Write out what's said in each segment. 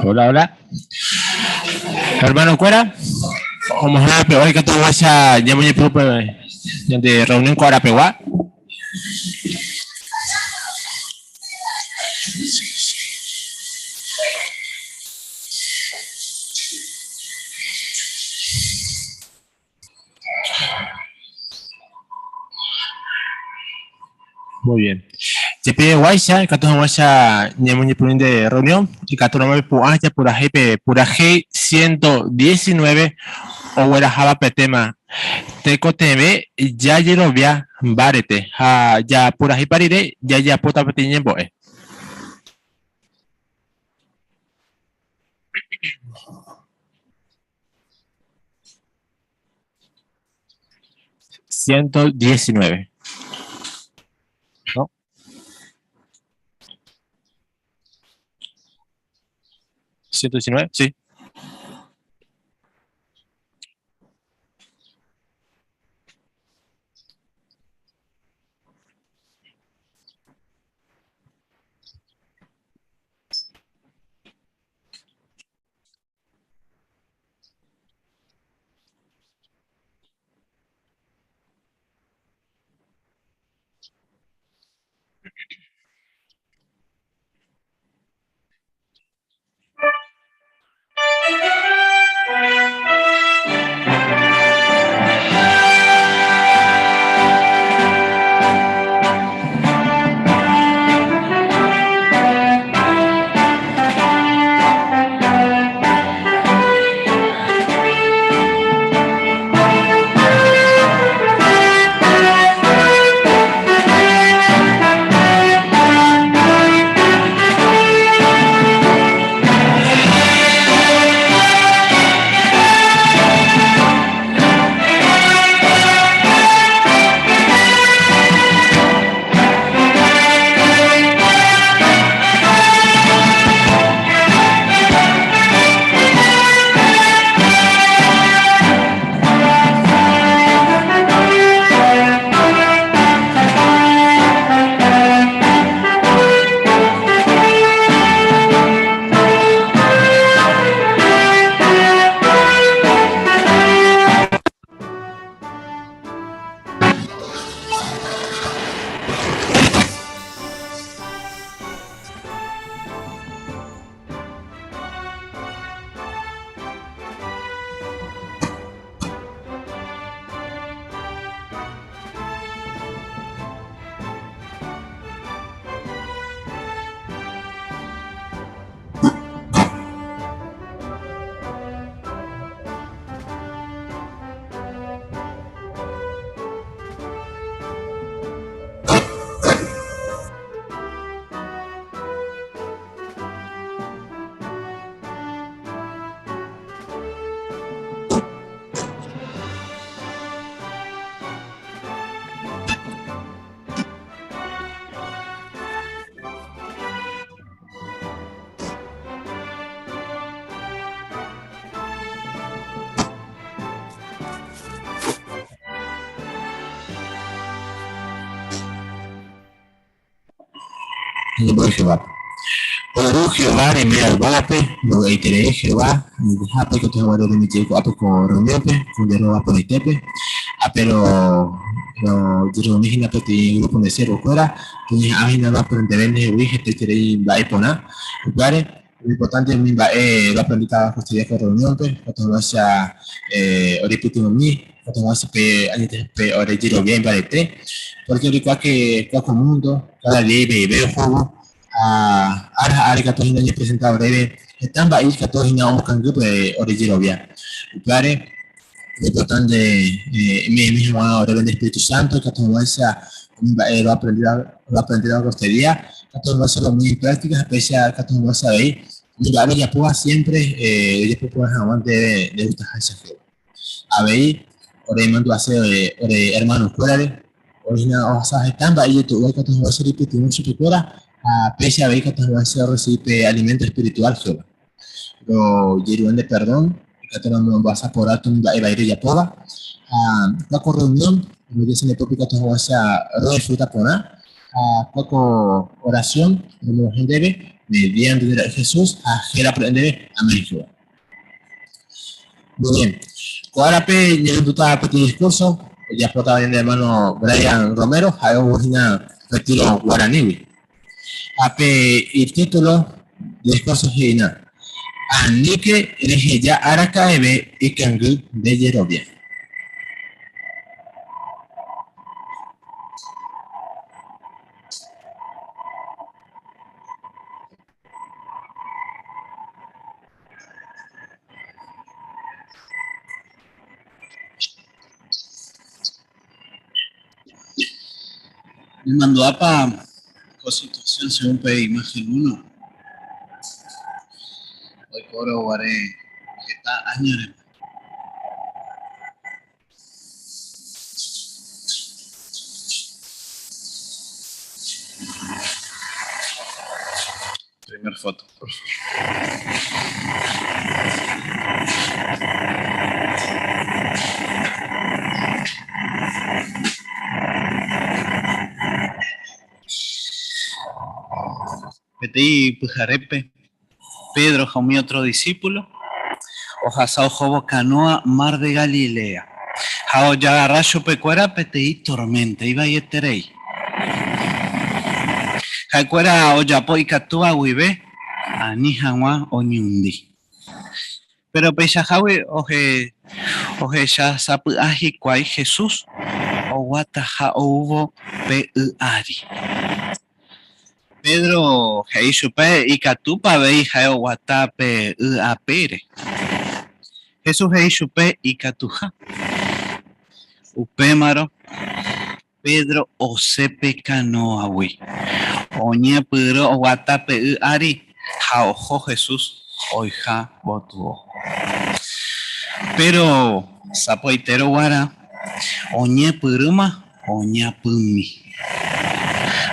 Hola, hola. Hermano Cuera, vamos a ver, hoy que tú vas a llamar el grupo de reunión con Arapeguá. Muy bien. Te pide Guaysa, que tú vas a llamar el de reunión y que tú no me puedas por G 119 o era Java Petema. Teco TV, ya via barete, ya por ahí parire, ya pota petiñe boe. $119. ¿No? ¿119? Sí. Por Jehová. Poderoso Jehová, envía al Guape, lo itere Jehová, Jape, que te va a dar mi chico, Ape con Romiope, con de roba por el tepe, pero de reunir en grupo de cero fuera, que hay nada para entender, Wige, te tiré va a poner, ¿vale? Lo importante es que va a aprender a construir con reunión, pues, cuando vas a repetir un mí, cuando vas a ahora giro bien para el porque ahorita que cada mundo, cada día veo juego, área 14 años presentado breve, están país 14 años buscan grupo de original bien. Claro, lo importante mi mismo ahora el Espíritu Santo, que todo esa lo aprendí a costería, que todo eso lo muy prácticas, especial que todo eso ahí, mi barrio ya pueda siempre, después puedes aguante de estas esa fe. A ver, ahora mando a hacer hermanos fuera, original, o sea, están país tu que todo eso repetir mucho que fuera. Pese a ver que vas a recibir alimento espiritual solo. Pero llevan de perdón, que te lo vas a por alto y va a ir ya toda. Cuaco reunión, me dicen de tópico que vamos a refruta por Cuaco oración, como gente debe, mediante de Jesús, a Jera aprender a México. Muy bien. Ahora, ya tú estás para tu discurso, ya explotaba bien de hermano Brian Romero, hay una retiro guaraní. Ape, el título de discurso es Gina. Anike, eres ya Arakaebe y Kangu de Yerovia. Me mandó a para Constitución según pedí imagen 1. Hoy cobro guaré que está años. Primer foto, por favor. Petí Pujarepe, Pedro, mi otro discípulo, Ojasao Jobo Canoa, Mar de Galilea. Jao ya rayo pecuera, petí tormenta, iba y eterei. Jacuera oyapo y catua huibe, anijanwa oñundi. Pero pechajawe oje ya sapu ajikwai Jesús, o wataja hubo pe ari. Pedro Heishupe y Catupa veija o Watape apere. Jesús Heishupe y Catuja. Upémaro Pedro Osepe Canoawi. Oñe Pedro o Watape ari. Jaojo Jesús oija botuo. Pero Zapoitero Guara. Oñe Pedruma oña pumi.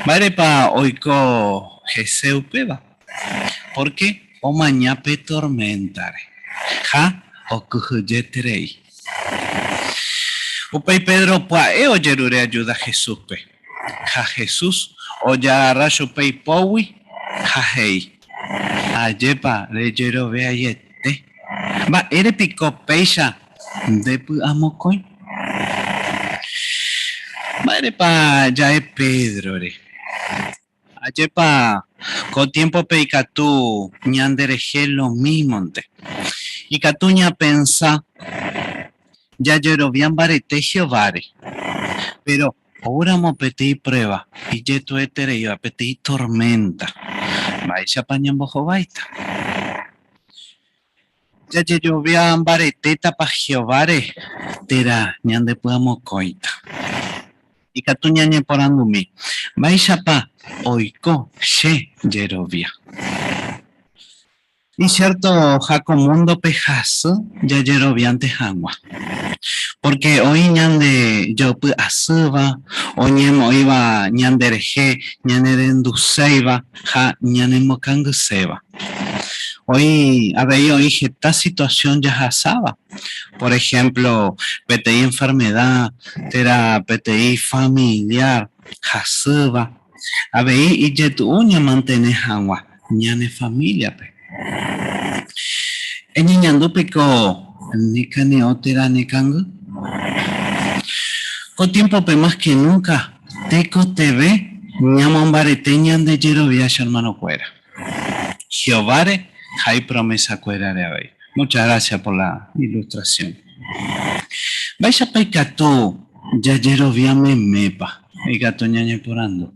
Marepa oiko Jeseu peba. ¿Por qué? O mañape tormentare. Ja o cujuyeterei. Upei Pedro pae o yerure ayuda a Jesús pe. Ja Jesús o ya rayo pei powi. Ja hei. Ayepa le yero vea yete. Va ere pico peisha. Depu amocoin. Marepa ya es Pedro re. Ayepa, con tiempo peicatú, ñandereje lo mismo. Y catuña pensa, ya yerovian barete jeovare. Pero ahora mo petí prueba, y yeto etere iba petí tormenta. Vaya pañan bojo baita. Ya yerovian barete tapa jeovare, tera ñande podamos coita. Y catuña ñe porandumi. Vaya pa. Oiko she yerovia. Y cierto, jaco mundo pejazo, ya yeroviante jangua. Porque hoy ñande yo pu asuba, oñemo iba ñandereje, ñanerenduseiva, ja ñanemokanguseva. Hoy había hoy esta situación ya jasaba. Por ejemplo, PTI enfermedad, tera PTI familiar, jasuba. A ver, y ya tu uña mantiene agua, ñane familia pe. En ñando peco, ni cane otera ni cango. Con tiempo pe más que nunca, teco TV, ñamon bareteñan de yerovia hermano cuera. Jeovare, hay promesa cuera de hoy. Muchas gracias por la ilustración. Vais a pecato, ya yerovia me mepa, y gato ñañe porando.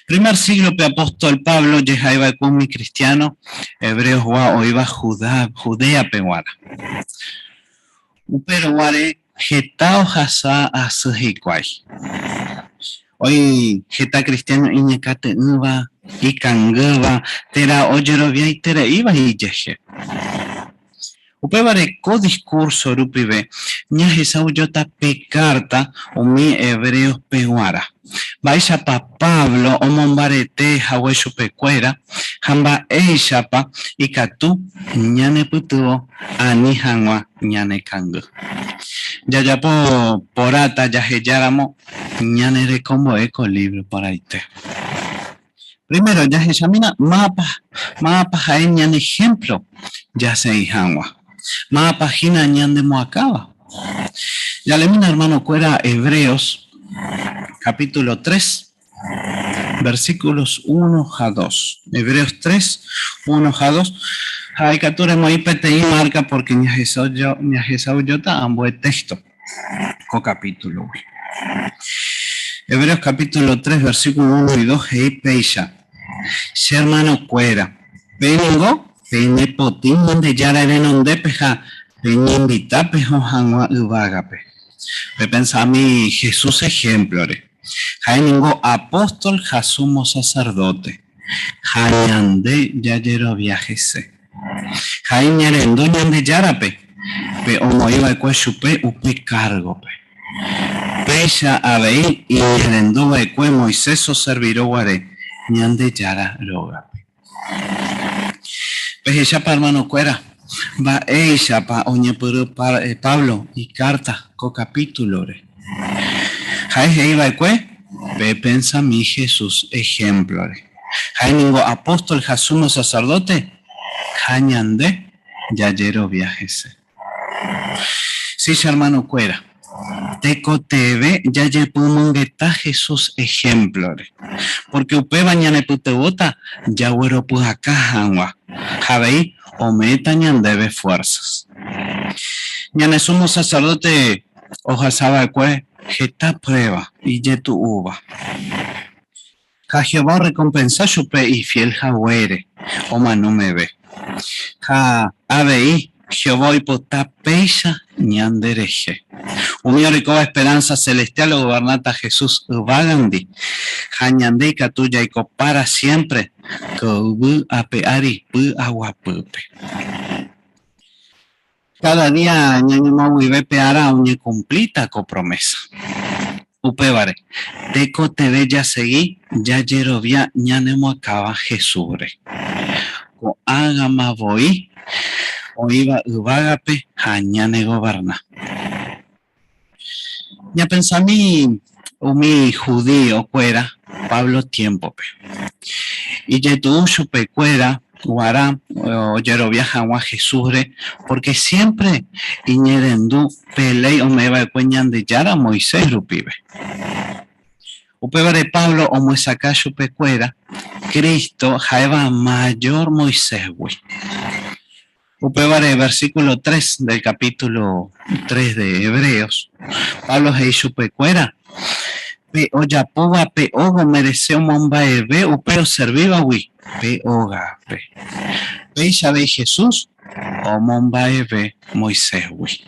Primer siglo pe apóstol Pablo yehaiba kumi cristiano hebreos wa oiba Judea peguara. Pero ware getao hasa asuhikwai. Hoy geta cristiano iñekate uva y kangeva tera oyerovia y tera iba y yeje. Upevare co discurso rupive, ña hesau yota pe carta umi hebreos peguara. Baixapa Pablo omombarete hawe chupecuera, hamba eishapa ikatu ñane putuo ani hangwa ñane kangu. Yayapo porata yaheyáramo ñane recombo eco libro por ahí te. Primero, ya se examina mapa jaeñan ejemplo, ya se hijangwa. Mapa página ñan de moacaba. Ya le mina hermano cuera Hebreos, capítulo 3, versículos 1 a 2. Hebreos 3, 1 a 2. Hay captura muy PTI marca porque ni Jesús yo ambos texto. Co capítulo. Hebreos capítulo 3, versículo 1 y 2. Hei peisha. Si hermano cuera. Vengo, pene potín donde ya la donde peja. Ven invita pejo hangua ubagape. Me pensa mi Jesús ejemplo. Hay ningún apóstol, jasumo sacerdote. Hayande yayero viajese. Hay ñarendo ñande yarape. Pe omo iba el cueshupe upe cargo pe. Pecha abei y ñarendo el cue Moisés o serviró guare. Ñande yara rogape. Pecha pa hermano cuera. Va ella pa oñe Pablo y carta co capítulo. Hay iba el cue. Pe pensa mi Jesús ejemplo. Hay ningún apóstol, jasumo sacerdote. Hañande yayero viajese. Sí, hermano cuera. Teco TV ya yepumongueta Jesús ejemplo. Porque upe bañane putebota ya güero pues acá hangua. Javei o meta ñandebe fuerzas. Ñane sumo sacerdote hoja saba cue jeta prueba y yetu uva. Ja Jehová recompensa chupe y fiel jahuere o manu me ve. Ja abei Jehová hipota peisa ñandereje. Uniórico esperanza celestial o gobernata Jesús vagandi. Ja ñande catuya y para siempre. Cobu apeari pu aguapupe. Cada día ñañemo vive peara uñe cumplita co promesa. Upevare, teco te ve ya seguí, ya yerovia ñanemo acaba Jesús. Co agama voy, o iba ubagape, jañane goberna. Ya pensá mi judío cuera, Pablo tiempo pe. Y ya tu chupe cuera, guará, o yerovia jagua Jesús, porque siempre iñerendú pelei o me va cueñan de yara Moisés rupibe. Upevare Pablo o muesaca chupe cuera, Cristo jaeva mayor Moisés, güey. Upevare versículo 3 del capítulo 3 de Hebreos. Pablo hei chupe cuera. Pe oya poga pe ogo mereceu momba ebe upeo serviva güey. Pe oga pe. Pe ya ve Jesús o momba ebe Moisés güey.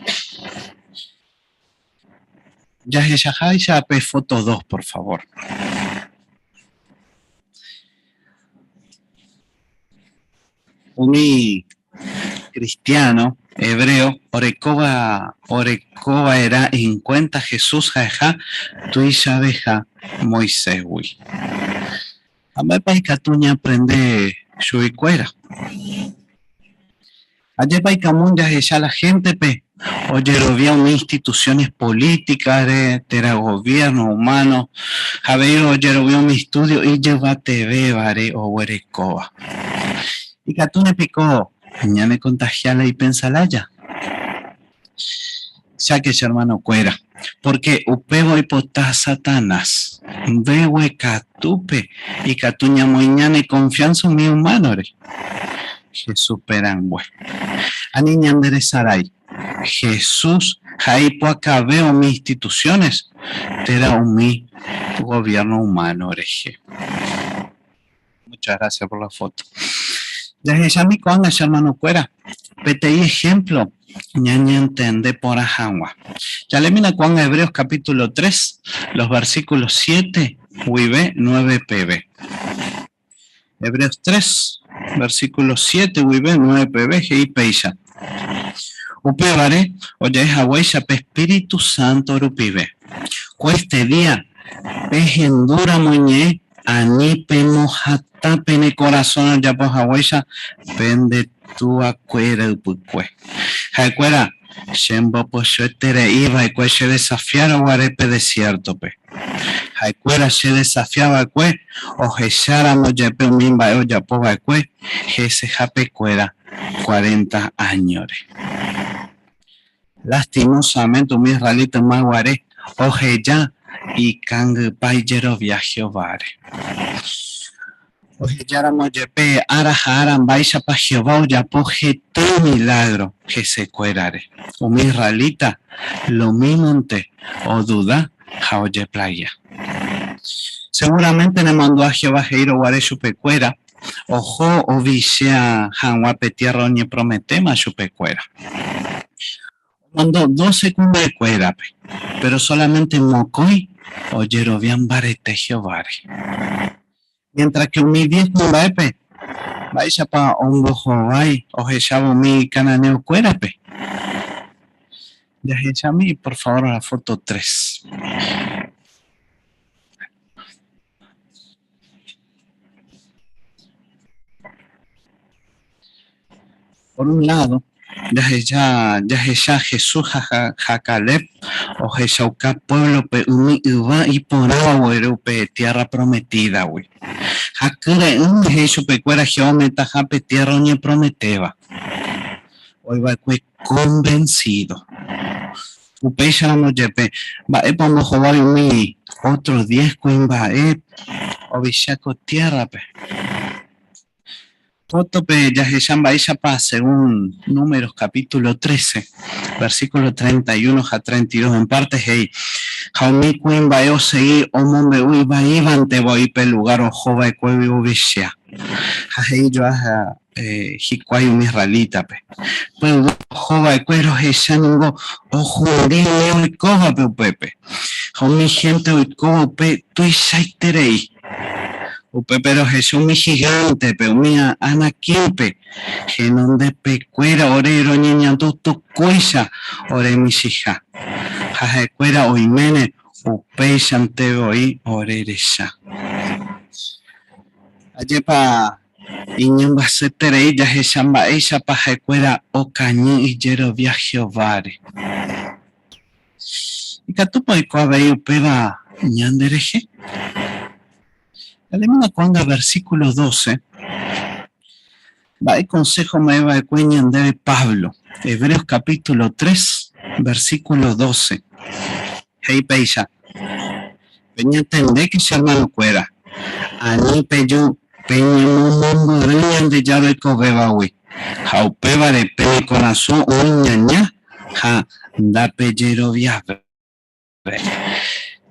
Ya pe foto 2 por favor. Umi cristiano, hebreo, orecoba era en cuenta Jesús jaja, tu isha beja Moisés güey. A mí pa ikatuña aprende shuicuera. Ayer pa ikamunya ya la gente pe. Oye, había unas instituciones políticas, era gobierno humano. Había oye, había un estudio y lleva TV, vare o huerecoa. Y catune picó, ñane contagiala y pensalaya. Ya que hermano cuera, porque upego hipotá Satanás, vewe catupe y catuña moñane confianza mi humano. Jesús perangüe. Aniña enderezaray. Jesús, jaipo acá veo mis instituciones, te da un mi gobierno humano, oreje. Muchas gracias por la foto. Desde ya mi cuanga, hermano cuera, PTI ejemplo, ñaña entende por ajangua. Ya le mina cuanga Hebreos capítulo 3, los versículos 7, UIB, 9 PB. Hebreos 3, versículo 7, UIB, 9 PB, y Peisha. Upevare, oye, Hawaii, Espíritu Santo, Rupibe. Cueste día, pehendura muñe, anipe mojata, pene corazón, ya por Hawaii, pende tu acuera, upue. Hacuera, Shembo, pues yo te iba y pues se desafiara guarepe desierto, pe. Hacuera se desafiaba, cue, o jechara moyepe, mimba, o ya po, cue, jese jape cuera, 40 años. Lastimosamente, un israelita más guaré, oje ya, y kang payero viaje vare. Oje ya ramo yepe, arajaran, baisha pa Jehová, ya poje tu milagro, que se cuerare. Un israelita, lo mismo ante, o duda, jaoye playa. Seguramente le mandó a Jehová Jeiro guare chupecuera, ojo, o vishea, hanwape tierra oñe prometema chupecuera. Mandó 12 cumbre cuera, pero solamente Mocoy o Yerobian barete Jehová. Mientras que un 10 cumbre, vais a pa un bojobai o jechabo mi cananeo cuera, ya jechami, por favor, a la foto 3. Por un lado, ya Jesús Jacalep o Jeshauca pueblo pe umi uva y ponaba güero pe tierra prometida güey. Hakure un Jesús pe cuera geometa jape tierra oñe prometeba. Hoy va que convencido. Upecha no yepe va pongo jovar umi otro 10 cuin va o bichaco tierra pe. Fotope Yaheshan Baishapa, según Números capítulo 13, versículo 31 a 32, en parte, hey, Jaumi Queen Bayo Segui, Omombe Ui Baivan te voy pe lugar o Jova Ecuevi Ubishia. Hahei yo a Hikwai un israelita, pe. Pues Jova Ecuero Heshaningo, o Jundío y Koba pe Pepe. Jaumi gente Uikoba pe, tu Isaiterei. Pero Jesús mi gigante, pero mía Ana Kimpe, genón de pecuera, orero niña tu cuesa, ore mi hija. Jajecuera oimene, upe ante hoy, oreresha. Ayepa, iñan baseterei, ya jeshamba ella pajecuera, o cañí y yero viaje ovare. Y catupa y coabe upeba, ñandereje. Alemana cuando versículo 12, va el consejo me va de cueñan de Pablo, Hebreos capítulo 3, versículo 12. Hey peisa, peña tende que se hermano cuera, ani peyo, peña mundo riñan de llave cobeba hui, jaupeba de pe corazón uñaña, ja, da pellero viaje.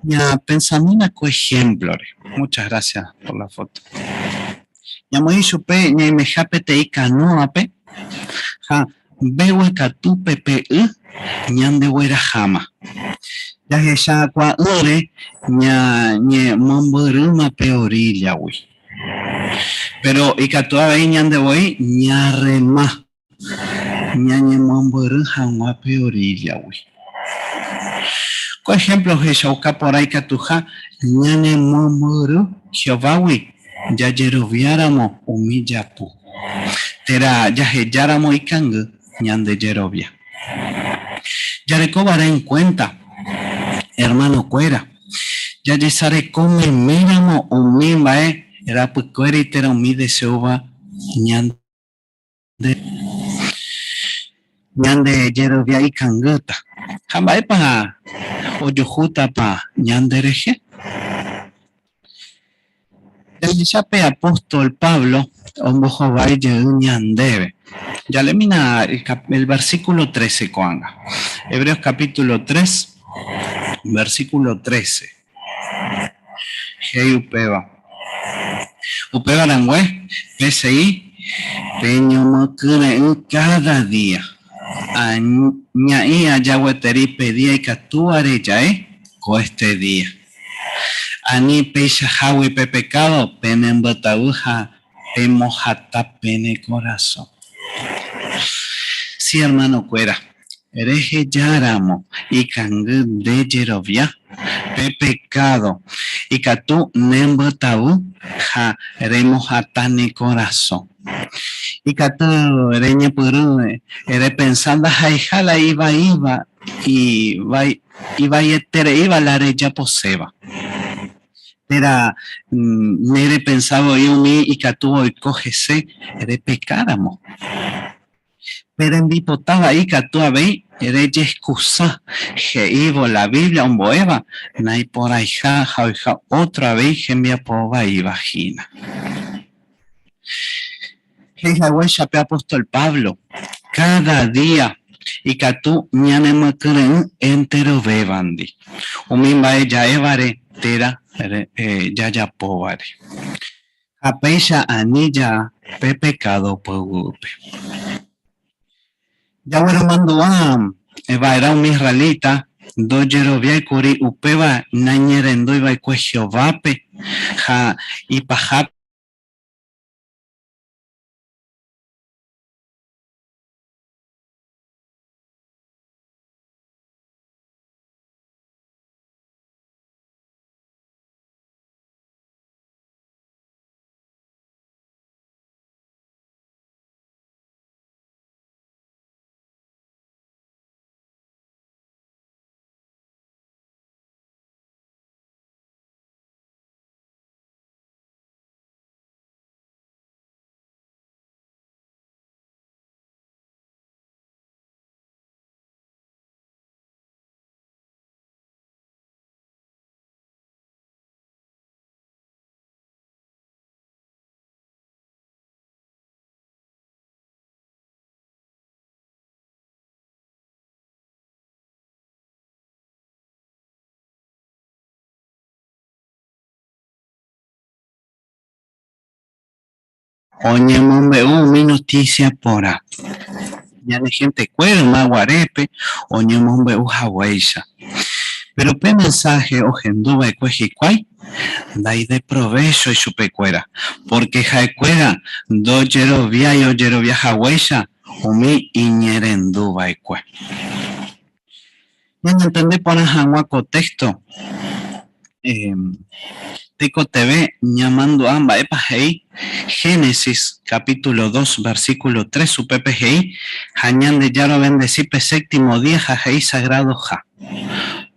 Ya pensamina co ejemplo. Muchas gracias por la foto. Ya me hizo pe, ya me japete y canoa pe. Ja, veo catu pepe ñande huera jama. Ya que ya cua ure, ña mamboruma peorilla wi. Pero y catua ve ñande voy ña rema. Ña mamboru jama peorilla wi. Por ejemplo, Jeshauca por ahí catuja, ñane momoro, Jehová, ya yeroviáramo humillapu. Tera ya heyáramo y kang, ñande yerovia. Ya le cobaré en cuenta, hermano cuera. Ya yesare come míramo humimba, era pues cuera y tera humide seoba, ñande yerovia y kangota. Jamás para Oyojuta pa ñandereje. El chape apóstol Pablo, ombojo valle ñandebe. Ya le mina el versículo 13 coanga. Hebreos capítulo 3, versículo 13. Hey upeba. Upeba langüe, PSI, peño mocure cada día. Ñaí ayahueteri pedía y catuare ya co este día. Ani pecha jawi pe pecado, pene en botauja, pe mojata pene corazón. Sí, hermano Cuera. Hereje yaramo y cangu de Yerovia, pe pecado, y catu nembo tabu, ja remos atane corazón. Y catu reña puru, ere pensando, jaijala iba y etere iba la reya poseba. Era, nere pensaba yo mi y catu hoy cógese, ere pecáramo. Pero en bipotaba ahí catua ve ereje excusa que iba la Biblia un boeva nai por ahí ja otra vez que me apoba y vagina. Es la huella pe apóstol Pablo cada día y catu ñane me creen entero bebandi. Umimba ella evare tera ya povare. Apecha anilla pe pecado pogupe. Ya bueno, mando a era un israelita, do Yerovia y Kuri upeba nañerendo iba y Jehovape, ja y pajap. Oye, mombe, mi noticia pora. Ya la gente cuero, maguarepe, oye, mombe, hawaisha. Pero pe mensaje o genduba y cuejicuay, dai de provecho y su pecuera. Porque jaecuera, do Yerovia y o Yerovia hawaisha, umi iñerenduba y cue. Ya no entendé por ajangua contexto. Teco TV llamando amba epahei Génesis capítulo 2 versículo 3 su PPGI Hañan de Yaro bendecipe séptimo día jajei sagrado ja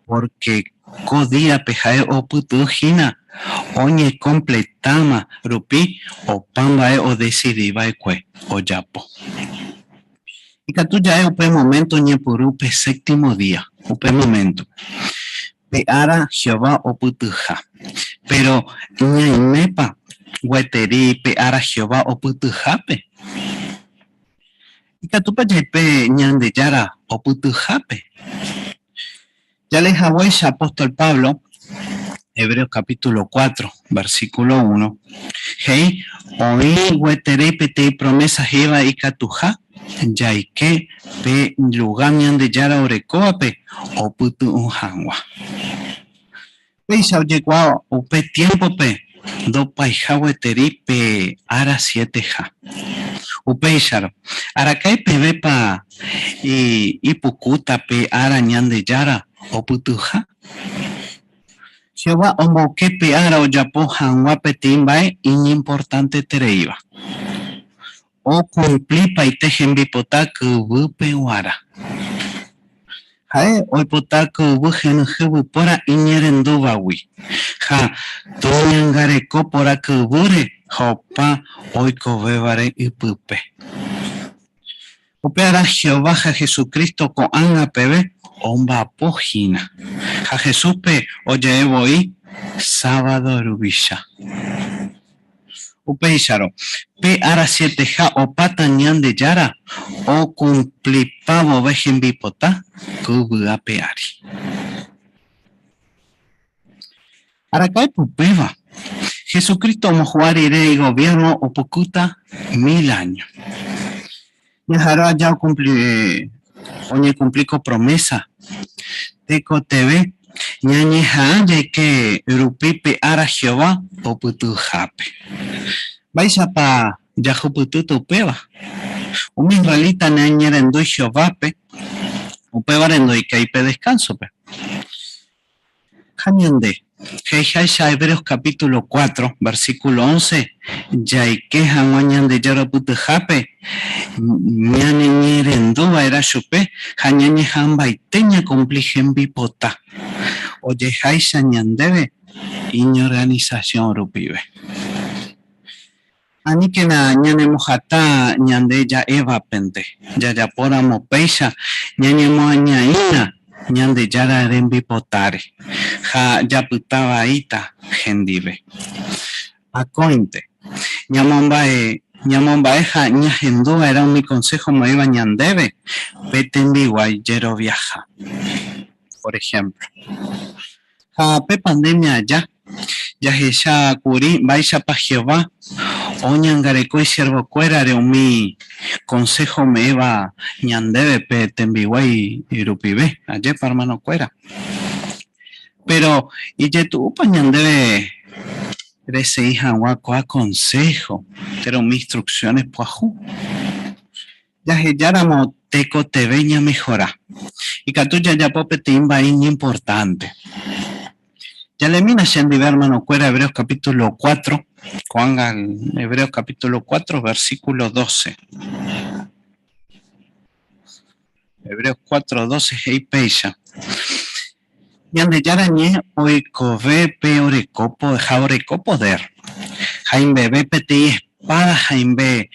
porque codía pejae o putujina oñe completama rupi o pambae o decidiba cue o yapo y catuya upe momento ñepurupe séptimo día upe momento pe ara Jehová o putuja pero ñaimepa gueteri pe ara Jehová o putujape y catupa yepe ñande yara o putujape ya les hawaisha apóstol Pablo Hebreos capítulo 4 versículo 1 hey oí gueteri pete promesa jeva y catuja ya y que pe lugar ñande yara orecoape o putu unjangwa Peisa oye guau upe tiempo pe do paijahueteri pe ara 7 upeisharo arakai pe vepa y pukuta pe ara ñande yara o putuja Jehová omboque pe ara o yapo hanguape timbae importante tereiva o cumplipa y tejen bipota kubupe wara Jae, hoy potaco bujen jebu pora iñerenduba wi. Ja, toñangareko pora kubure, jopa, hoy cobebare y pupe. Upeara Jehová ja Jesucristo ko anga pebe, omba pojina. Ja Jesupe, oye voy, sábado rubisha. Upeisharo, pe ara 7 o patañan de yara, o cumplipavo vejen bipota, kubu apeari. Arakai pupeva, Jesucristo mojuarire y gobierno o pocuta 1000 años. Dejará ya oñe cumplico promesa, teco TV, ñañe haye que rupipe ara Jehová o putu jape. Vais a pa yajupututu peba. Un israelita neñerendo y Jehová, upe barendo y caipe descanso, Jañande. Heisha Hebreos capítulo 4, versículo 11. Yaike Hañan de Yaraputejape. Ñaneñerendúa era chupe. Hañañe Hamba y Teña compligen bipota. Oye Haisha Ñandebe. Iñorganización rupibe. Ani que na ñane mojata ñande ya eva pente. Ya pora mopeisha. Ñane moañaina. Ñande yara rembi potare. Ja ya putaba ita gendive. A cointe. Ñamombae ja ñahendúa era mi consejo me iba ñandebe. Petembi guayero viaja. Por ejemplo. Ja pe pandemia ya. Ya ella curi vaya pa Jehová. Oñangareco y siervo cuera de mi consejo me iba ñandebe pe tembiway y rupibe. Ayer para hermano cuera. Pero y ya tu upa ñandebe ese hija guaco consejo. Pero mis instrucciones puaju. Ya yaramo teco te veña mejora. Y catuya ya pope timba importante. Ya le mina Shendi hermano cuera Hebreos capítulo 4, Juanga Hebreos capítulo 4, versículo 12. Hebreos 4, 12, hei peisha. Yande yarañe oikove peorecopo, jaureco poder. Jaime be peti espada, Jaime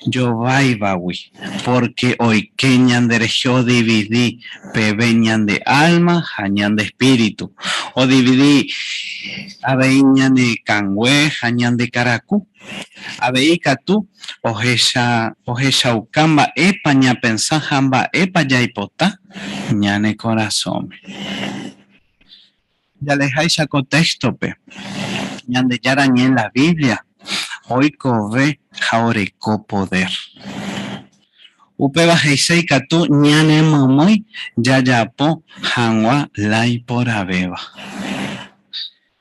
yo vaibawi. Porque hoy keñan de regio dividí, pebeñan de alma, jañan de espíritu. O dividí, abeiñan de cangüe, jañan de caracú. Abeika tú, ojecha ucamba, epa ña pensa, jamba, epa ya hipota, ñane corazón. Ya les hay saco texto, pe. Ñande yarañe en la Biblia. Hoy ve jaureco poder. Upeba heisei katu ñane momoy yayapo hanwa lai por abeba.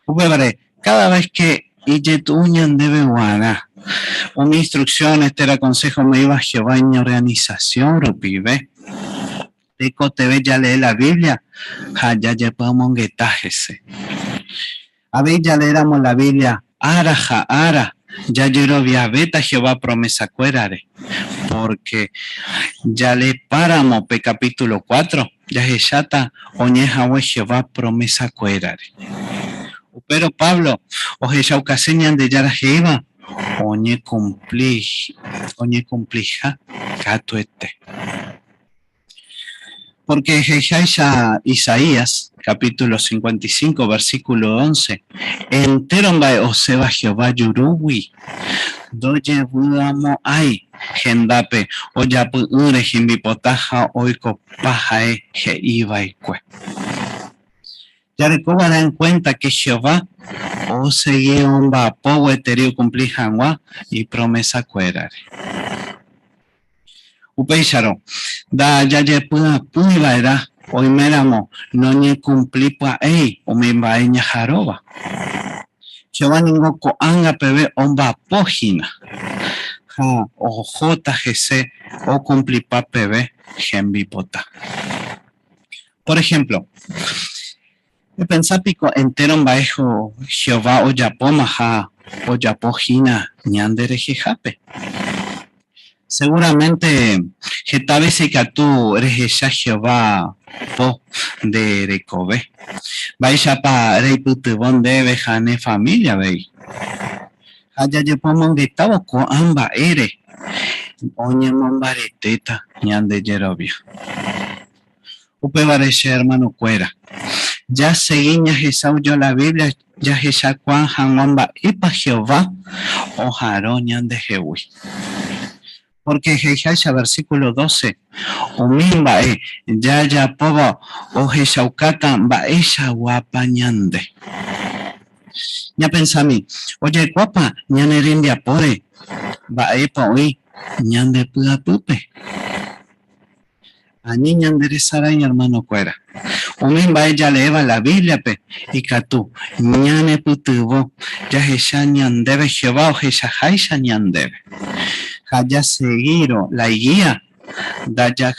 Upebare, cada vez que iyetuñan debe guana. Una instrucción, este era consejo me iba Jehová en organización, rupibe. Teco TV ya lee la Biblia. Ya podemos monguetajese. A ver, ya leéramos la Biblia. Ara. Ya yo beta Jehová promesa cuerare. Porque ya le paramos pe capítulo 4. Ya jechata oñeja Jehová promesa cuerare. Pero Pablo, oje chaucaseñan de yara jeva. Oñe cumplija gato este. Porque Jejaisha Isaías, capítulo 55, versículo 11, entero oseba Jehová yuruwi, doye budamo ay, gendape, oyapu ure jimbipotaja oiko pajae jeiba ikue. Ya recobrará en cuenta que Jehová o seguí un vapo eterio cumplir hanwa y promesa cuerare. Upeisharo, da ya puiba era, hoy meramo, no ni cumplí pa o me vaeña jaroba. Jehová ningoko anga pebe omba pojina. Ja, o JGC o cumplí pa pebe gembipota. Por ejemplo, pensapico entero en baejo Jehová o yapoma ja o yapojina ñandere jejape. Seguramente Getabe se catú eres Jehová po de Recobe. Vaya pa rey putubón de bejane familia vei. Allá yo pongo que estaba con amba ere. Oñe mombareteta ñande yerobia. Upe varese hermano cuera. Ya seguiña Jesús yo la Biblia. Ya Jesús Juan Hanwamba y pa Jehová ojaró ñande Jehui. Porque Jejaisha versículo 12, umimba ya pobo o jesaukata baesha guapañande. Ya pensami, oye guapa, ñane rinde apore, baepa oi, ñande puda pupe. Añi ñandere saray hermano cuera. Umimba ella leeva la Biblia pe, y catu, ñane putubo, ya jesha ñandebe Jehová o jesajaisha ñandebe. haya seguido la guía, daya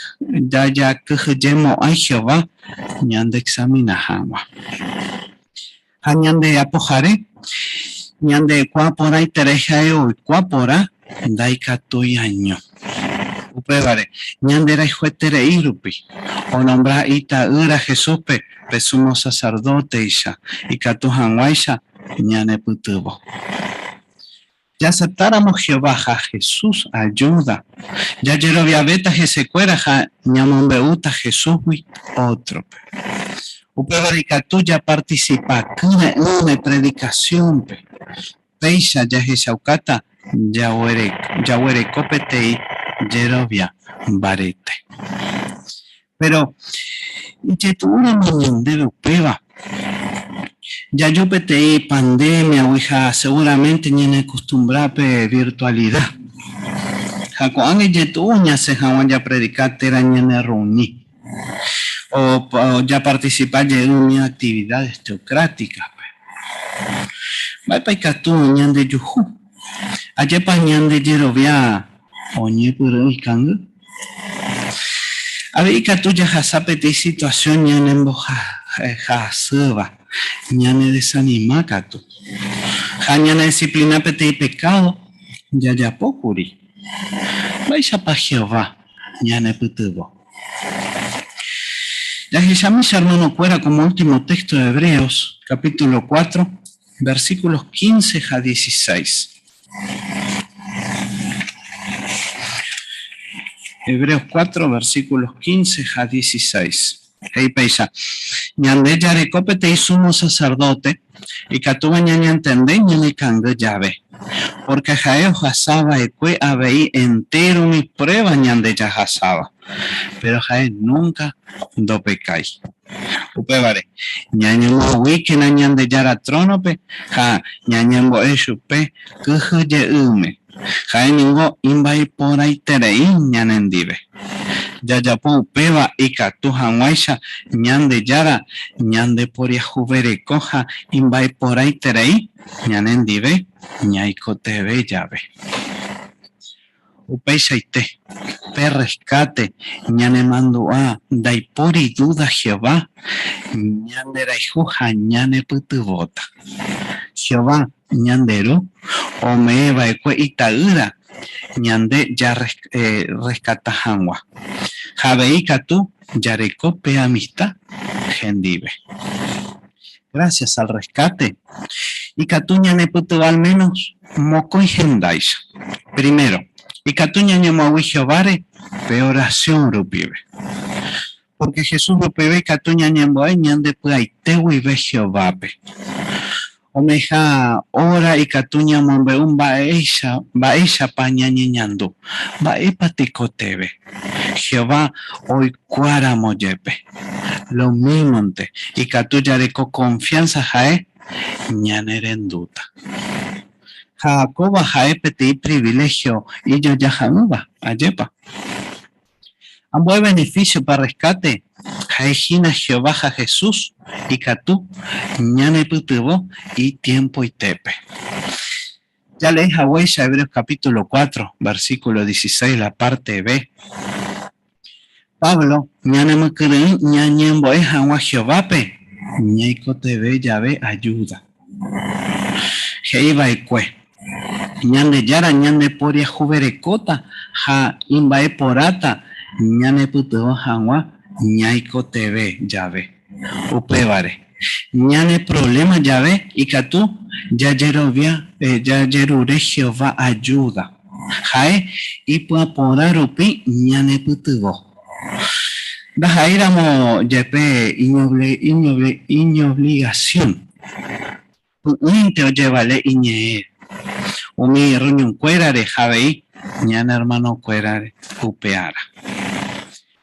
que a Jehová, ñande examina hagua. Ñande apojare, ñande cuapora y tereja y cuapora, daikatu año. Upevare, ñande era juetere irupi, o nombra ita ura Jesús pe sumo sacerdote isha, y katu hanwaisha, ñane putubo. Ya aceptáramos Jehová, ja Jesús ayuda. Ya Jerovia beta Jesecuera, ja ñamombeuta Jesús, otro. Upevare katu ya participa, una predicación pe. Peisha ya Jesaukata, ya huere copete y Jerovia barete. Pero, ya tu una de upeva. Ya yo pete pandemia, hija, seguramente ni en acostumbrarme virtualidad. Jacoán y yetuña se jawan ya predicar tera ni en reunir. O ya participar en una actividades teocráticas. Vai pa ikatu ñande yuhu. Ayepa ñande Jerovia oñe puro ikanga. A ver ikatu ya hasapete situación ñane mboja haseba. Ñane desanima katu. Ñane disciplina pete pecado. Ya pokuri. Vai pa Jehová ñane putubo. Ya Jesús hermano cuera como último texto de Hebreos, capítulo 4, versículos 15 a 16. Hebreos 4, versículos 15 a 16. Hey, peisa. Ñande yare copete y sumo sacerdote, y catuba ñaña entende ñane canga llave. Porque jaeo jasaba ecue abei entero mi prueba ñande ya jasaba. Pero jae nunca do pecai. Upevare. Ñañamo wiki na ñande yara tronope, ja ñañambo eshupe, kuju ye ume. Jae ningo imbai porai terei ñanendive. Yayapo upeva y katu hanwaisha ñande yara ñande poria juvere coja imbai porai terei ñanendive ñaiko teve llave. Upeisha ite pe rescate ñane mando a daipori duda Jehová ñande raijuja ñane putubota Jehová ñanderu o me eva ekue itaura ñande ya rescata hangwa javei katu yarecope amistad gendive. Gracias al rescate y katuña ne putu al menos moco y gendais. Primero, y katuña ne mowi Jehovare pe oración rupive. Porque Jesús rupive y katuña ne moai ñande puaitewi ve Jehová pe. Omeja ora y katuña mombe un baeisha pa ñañeñando. Baepa tikoteve. Jehová hoy cuara moyepe. Lo mismo y katuya de confianza jae ñanerenduta. Jacoba jae peti privilegio y yo ya januba ayepa. Ambos beneficio para rescate jae gina Jehová ja Jesús y katu ñane putubo y tiempo y tepe. Ya leí Hawái Hebreos capítulo 4 versículo 16 la parte B. Pablo, ñane mukere ñañembo es agua Jehová pe, ñeiko teve llave ayuda. Heiba ekue, ñane yara ñane poria juberecota, ja imbae porata, ñane puteo agua, ñaiko teve llave. Upevare, ñane problema llave, y katu, ya yerure Jehová ayuda. Jae, y pua pora rupi, ñane puteo. Dajairamo yepe inobligación. Uinte o llevale iñe. Umi reunión cuerare javei, ñana hermano cuerare upeara.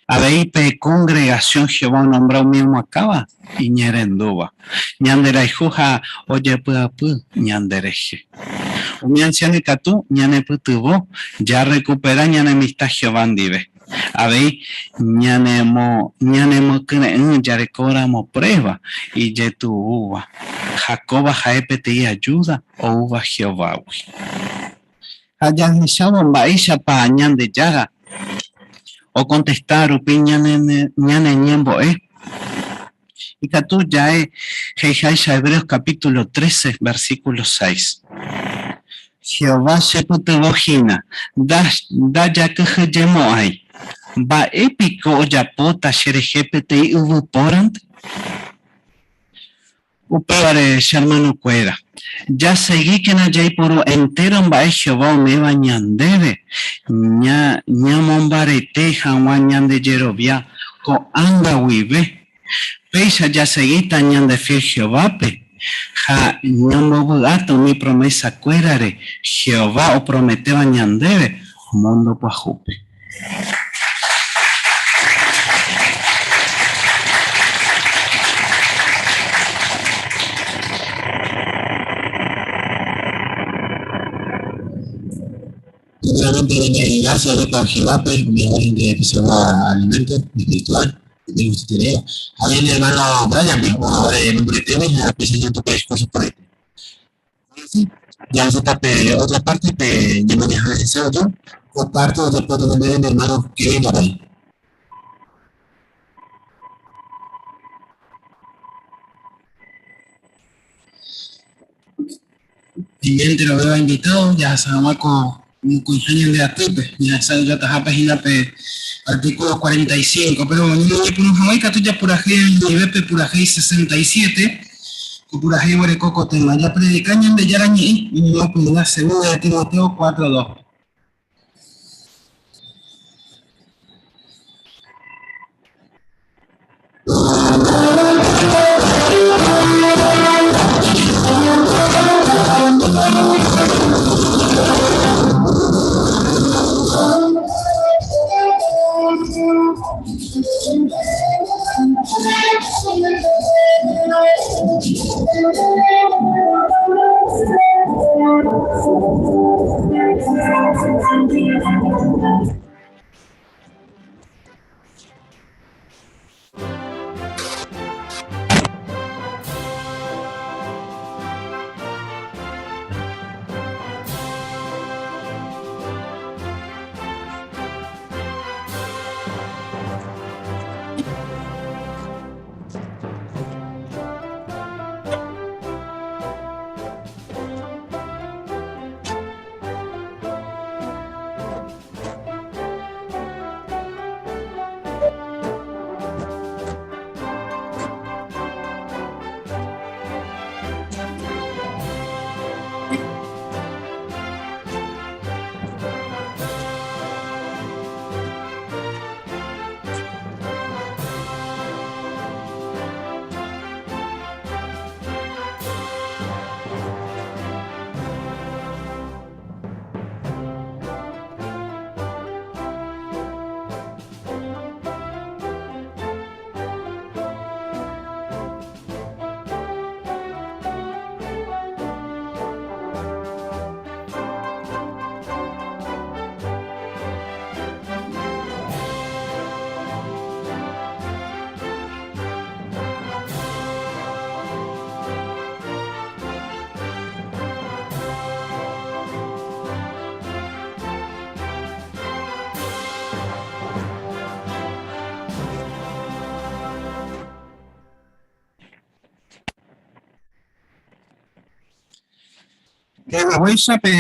Habei pe congregación Jehová nombra un mismo acaba, iñerenduba. Ñandera ijuja oye puapu, ñandereje. Umi anciano y catu, ñane putubo, ya recupera ñane amistad Jehová dive. Habei ñanemo creen ya recobramos prueba y ya tu uva Jacoba jaepete y ayuda o uva Jehová. Hayahishawan Baisha pa ñande yaga. O contestar upi ñane ñemboe. Y Catu ya es Hebreos capítulo 13, versículo 6. Jehová sheputevojina, da ya que jemo hay. Va épico ya pota sherejepete y uvu porant. Upare hermano cuera. Ya seguí que na jay poro entero en bae Jehová me bañandebe. Ña mombarete jaguañan yerovia ko anga wibe. Peisa ya seguí tañan de fiel Jehová pe. Ja ñambobugato mi promesa cuerare. Jehová o promete bañandebe. Mundo pajupe. Primeramente, gracias a Jehová, pues, mi gente que se va alimento espiritual, me gustaría. A mí, mi hermano Brian, mi ahora en un brete, a pesar de tocar cosas por ahí. Ya se tape otra parte, que yo me dejo ese otro, comparto después de mi hermano Kevin Garay. Siguiente lo veo invitado, ya sabemos con un cuñaño de Atupe, ya sabes, ya está página artículo 45, pero no me pone un jamaica, tú ya por ahí, nivel por ahí 67, por ahí, bueno, coco tema, ya predicañan de Yarañí, y no, pues la segunda de Timoteo 4:2.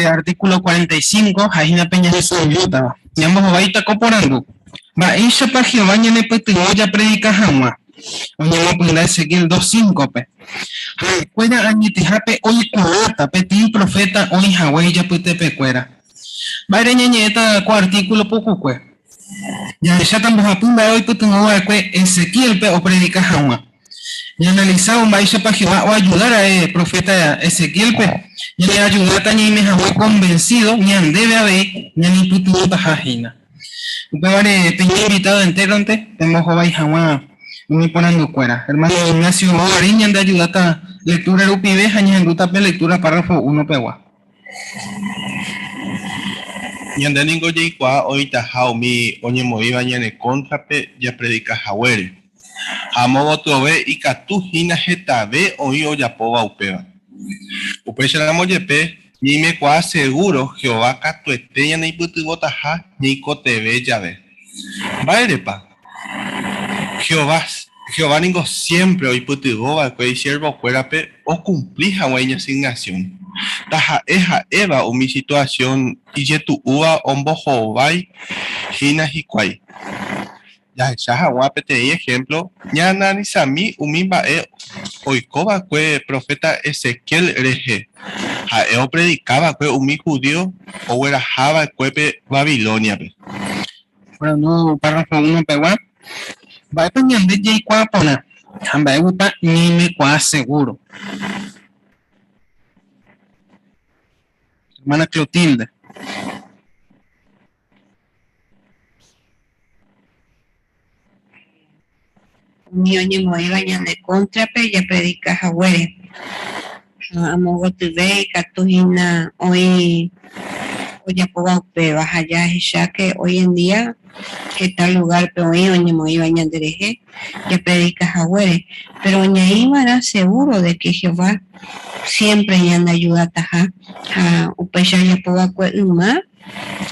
Artículo 45, Jaina Peña de Soyuta. Yambos Baita Coporango. Va Isha pa Jehová ñane ya predica jamás. Oñamo pues Ezequiel 2:5 pe. Cuera añitijape hoy culata, petín profeta hoy Hawái ya pute pecuera. Baire ñeñeta cu artículo poco cue. Ya tambos apunda hoy putungo cue Ezequiel pe o predica jamás. Y analizaba un baile para Jehová o ayudar a profeta Ezequiel pe. Y le ayudar también me fue convencido ni debe haber ni putu tajina. Upeare tenía invitado entero ante tenemos joven jamás muy poniendo cuera. Hermano Ignacio Ariña de ayudar a lectura rupibe ni en ruta pe lectura párrafo 1 pegua. Ñande ningo yeikua oita jaumi oñemoviva ñane contrape ya predica jawere. Amobo tove ikatu hina hetave oi ojapóva upéva. Upe cheramo jepe Ni me cua seguro Jehová catueteña ni putibota ni coteve llave. Vairepa. Jehová ningo siempre hoy putiboba que siervo cuerape o cumplís a una asignación. Taja eja eva o mi situación y tu uva ombo jovai hina hikwai. Ya shaha guapete ejemplo, ya analiza mi umimba oikoba que profeta Ezequiel reje. Ha eo predicaba que umi judío o era java que Babilonia. Bueno, no, párrafo 1 pegua. Va a tener de J Quapona. Hamba upa ni me qua seguro. Hermana Clotilde. Mi oñe moiga ñande contrape ya predica jahuere. Amogo tuve catujina hoy ya puedo baja ya ya que hoy en día está el lugar pero hoy oñe moiga ñandereje ya predica jahuere. Pero oñe iba seguro de que Jehová siempre ñanda ayuda taja a upecha ya puedo uma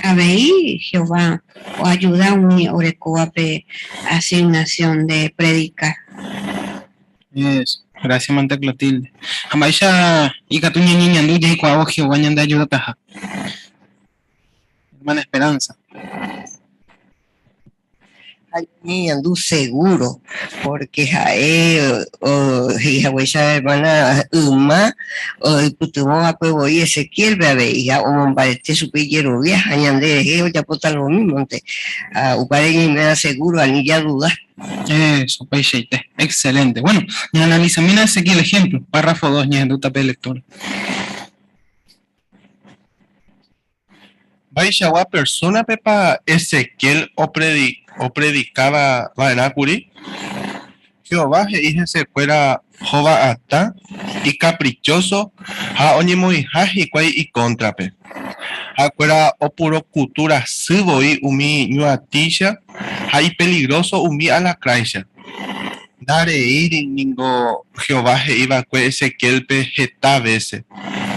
a ver Jehová o ayuda a un orecoape asignación de predicar. Eso. Gracias, Manta Clotilde. Amaisha y Catuña niña andu ya y cuavo Jehová ñanda ayuda taja. Hermana Esperanza. Ay, andu seguro, porque jae o hijahuesa hermana uma o putumo a puevo y Ezequiel bebé ya o mombarete su pillero vieja ñande geo ya pota lo mismo te upare ni me da seguro ni ya duda. Eso, peixeite. Excelente. Bueno, y analiza, mira ese aquí el ejemplo. Párrafo 2, ña en tapé lector. Baishawa persona pepa Ezequiel o predicaba Vanacuri. Jehová dije se fuera jova ata y caprichoso a oñemoi haji kwai y contrape. A fuera o puro cultura subo y umi ñuatisha hay peligroso umi a la craisha. Dare ir ningo Jehová iba que Ezequiel pe jeta veces.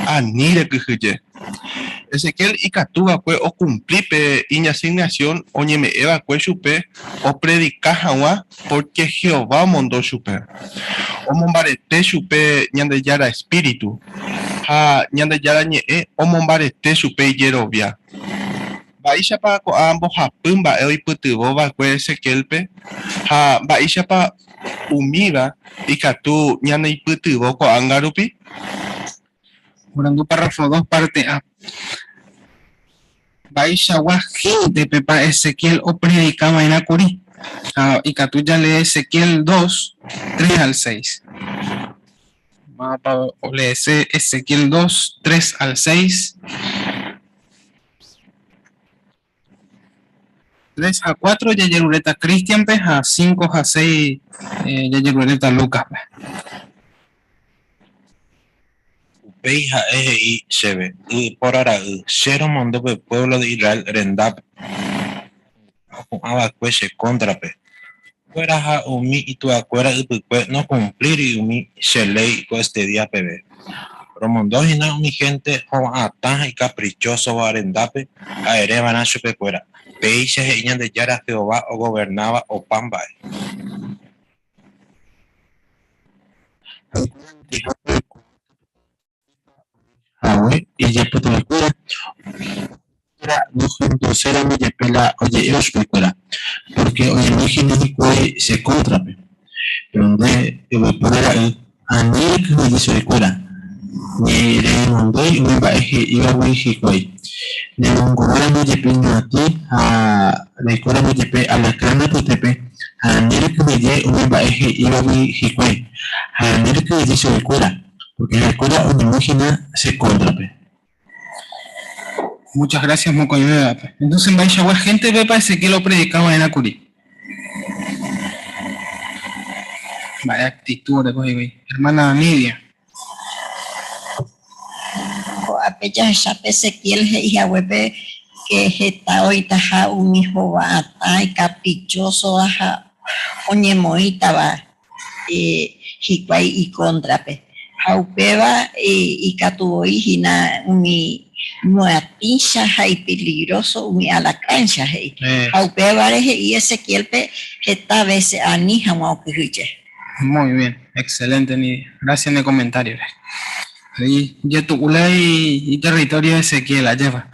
Anire que Ezequiel y Catuba fue o cumplipe y asignación oñeme eva que chupe o predicajawa porque Jehová mondó chupe o mombarete chupe ñande yara espíritu ha ñande yara ñe o mombarete chupe yerovia baisha pa ko ambos hapumba e putubo va que Ezequiel pe ha baisha pa umiva y Catu ñande putubo ko angarupi. Orando párrafo 2, parte A. Baishawa gente pepa Ezequiel o predicaba en Acuri. Y Catuya lee Ezequiel 2, 3 al 6. O lee Ezequiel 2, 3 al 6. 3 a 4 ya Yeruleta Cristian, pues, a 5 a 6 ya Yeruleta Lucas. Peija y Shebe, y por ahora, Shero mandó el pueblo de Israel rendap. Abacueche contrape. Fuera a umi y tu acuera y no cumplir y umi shelei con este día pb. Pero mandó y no mi gente ataja y caprichoso va rendape a ereban a su pecuera. Peija y de Yara Jehová o gobernaba o pamba. Y ya puto me cura. No junto será mi pela, oye, yo especula. Porque oye, mi gente se contrape. Donde voy a poner a mí que me dice cura. Ni le mandó y me va a ir a Wihikoi. Le mongolá no llepe a ti, a la cura no llepe a la cana putepe. A mí que me lleve me va a ir a Wihikoi. A mí que me dice cura. Porque la cura una imagen se contrape. Muchas gracias, Mocoyueda. Entonces, en Baishawa, gente ve parece que lo predicaba en Acuri. Vaya actitud de coge, hermana Nidia. Apecha sape Ezequiel y ahuepe que está ahorita ja un hijo va y caprichoso aja oñemoita va y contrape. Jaupeva y Catuboy hina mi nuatisha hay peligroso mi a la cancha hey. Jaupeva y Ezequiel pe esta vez anija mau que Muy bien, excelente, ni gracias en el comentario. Ahí, Yetula y territorio de Ezequiel, lleva.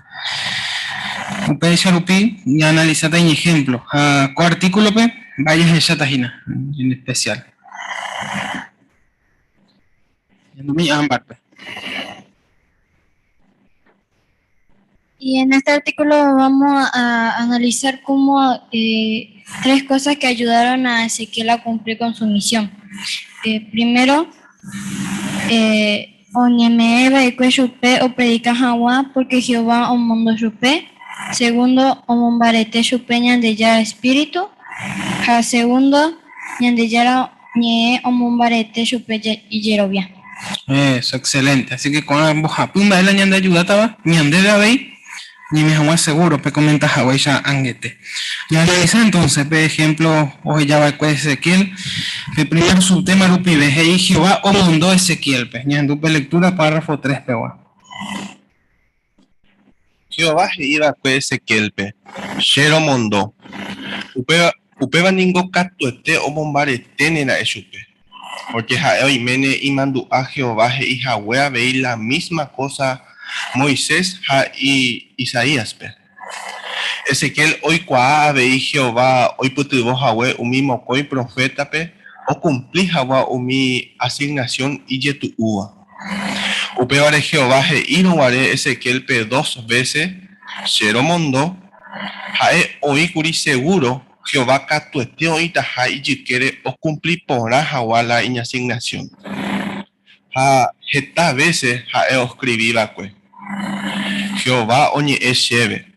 Upe Charupi, y analizate en ejemplo. ¿Cuál artículo, pe? Vayas de Chatajina, en especial. Y en este artículo vamos a analizar cómo tres cosas que ayudaron a Ezequiel a cumplir con su misión. Primero, Oñemeba y Cueshupe o predica Jaguá porque Jehová o mundo Shupe. Segundo, Omombarete Shupe ñandeyara espíritu. Segundo, ñandeyara ñe Omombarete Shupe y Yerobia. Eso, excelente. Así que con ambos apumba de la ñanda ayuda estaba ñande de abey ni me jamás seguro pe comenta Hawái ya anguete. Y analiza entonces, por ejemplo, hoy ya va a Ezequiel, el primer subtema lupi ve Jehová o mundo Ezequiel, pe ñandu pe lectura párrafo 3 pe wa. Jehová iba a Ezequiel pe Shero Mondo upeba ningo katuete o bombarete nena eshupe. Porque Jael Mene y mandó a Jehová y Jahwe veí la misma cosa Moisés y Isaías. Ezequiel hoy cuá veí Jehová hoy putuvo Jahwe un mismo coi profeta pe o cumplí Jahwe mi asignación y yetu ua. Upeba de Jehová y no guaré Ezequiel pe 2 veces Shero Mondo Jae hoy curi seguro Jehová catueteo y taja y quiere o cumplir por la asignación. Esta veces escribí Jehová oñe es cheve.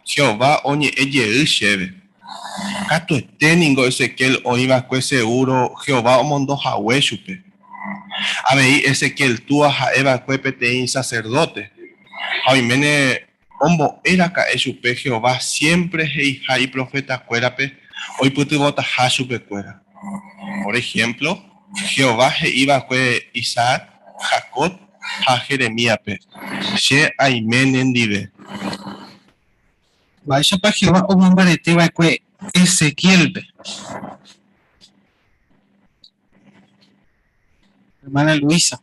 Jehová oñe es cheve. Catuete ningo Ezequiel hoy va seguro Jehová o mondo Jahwe chupe. A ver Ezequiel tú a Eva cuepete sacerdote. Hoy mene Ombo era ka eshupe Jehová siempre hay profeta cuerape hoy putu bota hashupe cuera. Por ejemplo, Jehová iba a Isaac, Jacob, a Jeremías pe. She aimen en dive. Vaya para Jehová o bombarete va a Ezequiel pe. Hermana Luisa.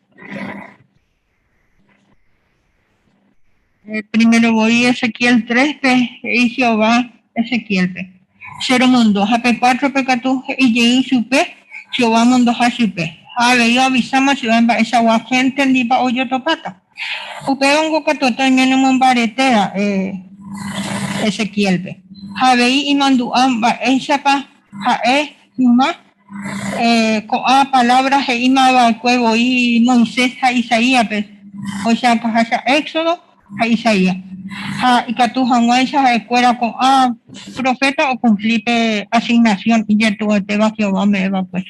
Primero voy a Ezequiel 3, y Jehová, Ezequiel, Cero mundo, Jape 4, Pecatu, y Yei Supe, Jehová mundo, Jasupe. A ver, yo avisamos si van a esa gente en Dipa Oyo Topata. Upe un gocatoto en el Mombaretera, Ezequiel, Jabe y mandó amba, esa pa, Jae, Yuma, con palabras, e Imaba, Cuevo y Moisés, a Isaías, o sea, para Éxodo. A Isaías. Y que tu janguaisa de escuela con profeta o cumplir asignación y ya tu te va Jehová me va pues.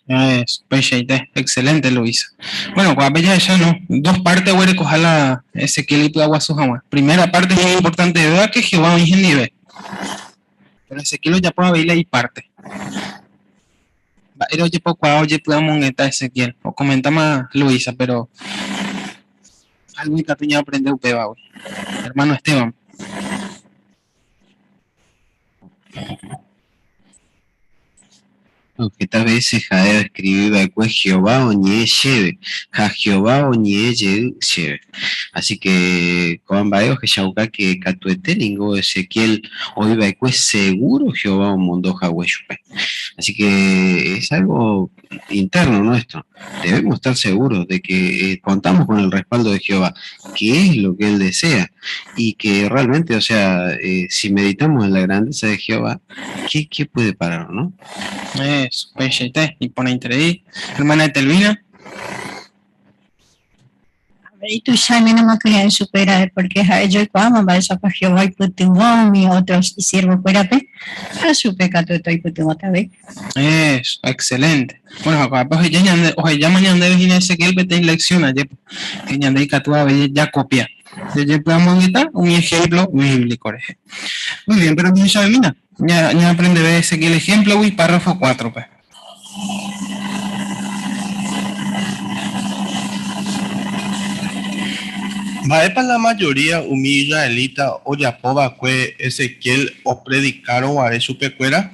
Es excelente Luisa. Bueno, cuando ya no, dos partes voy a recoger la Ezequiel y agua su jamás. Primera parte es muy importante de verdad que Jehová me nivel. Pero Ezequiel ya puede verla y parte. Pero oye poco oye podemos moneta Ezequiel o comenta más Luisa, pero algo que tenía que aprender Upeba hoy. Hermano Esteban. Aunque tal vez Jael escribía pues Jehová oñe lleve, Jehová oñe lleve. Así que con varios que ya que catuete ningo Ezequiel hoy va pues seguro Jehová un mundo Jahwe. Así que es algo interno nuestro. Debemos estar seguros de que contamos con el respaldo de Jehová, que es lo que él desea y que realmente, o sea, si meditamos en la grandeza de Jehová, ¿qué puede parar, no? Eso, y pone interés. Hermana Telvina. Y tú ya no me querían superar porque yo cuando va a esa Jehová y putimón y otros y siervo espérate a su pecado estoy putimón otra vez. Eso, excelente. Bueno, acá pues ya mañana debes ir a Ezequiel que te lecciona ya que ya de catua ya copia. Ya podemos quitar un ejemplo bíblico. Muy bien, pero bien sabe mira. Ya aprende a ver Ezequiel ejemplo y párrafo 4 pues. Va para la mayoría umi israelita o yapoba que Ezequiel o predicaron a su pecuera.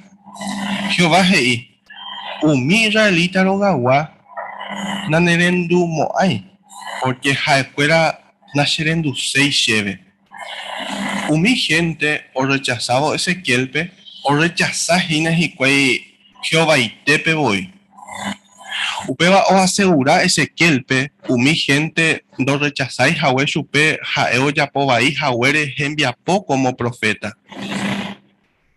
Jehová hei. Umi israelita rogawa nanerendu moai. Porque jaecuera nasherendu seis cheve. Umi gente o rechazado Ezequiel pe o rechaza hines y cuei Jehová y tepe voy. Upeba o asegura Ezequiel pe umi gente do rechazáis Jahwe chupe jaeo yapobai Jahwe enviapó como profeta.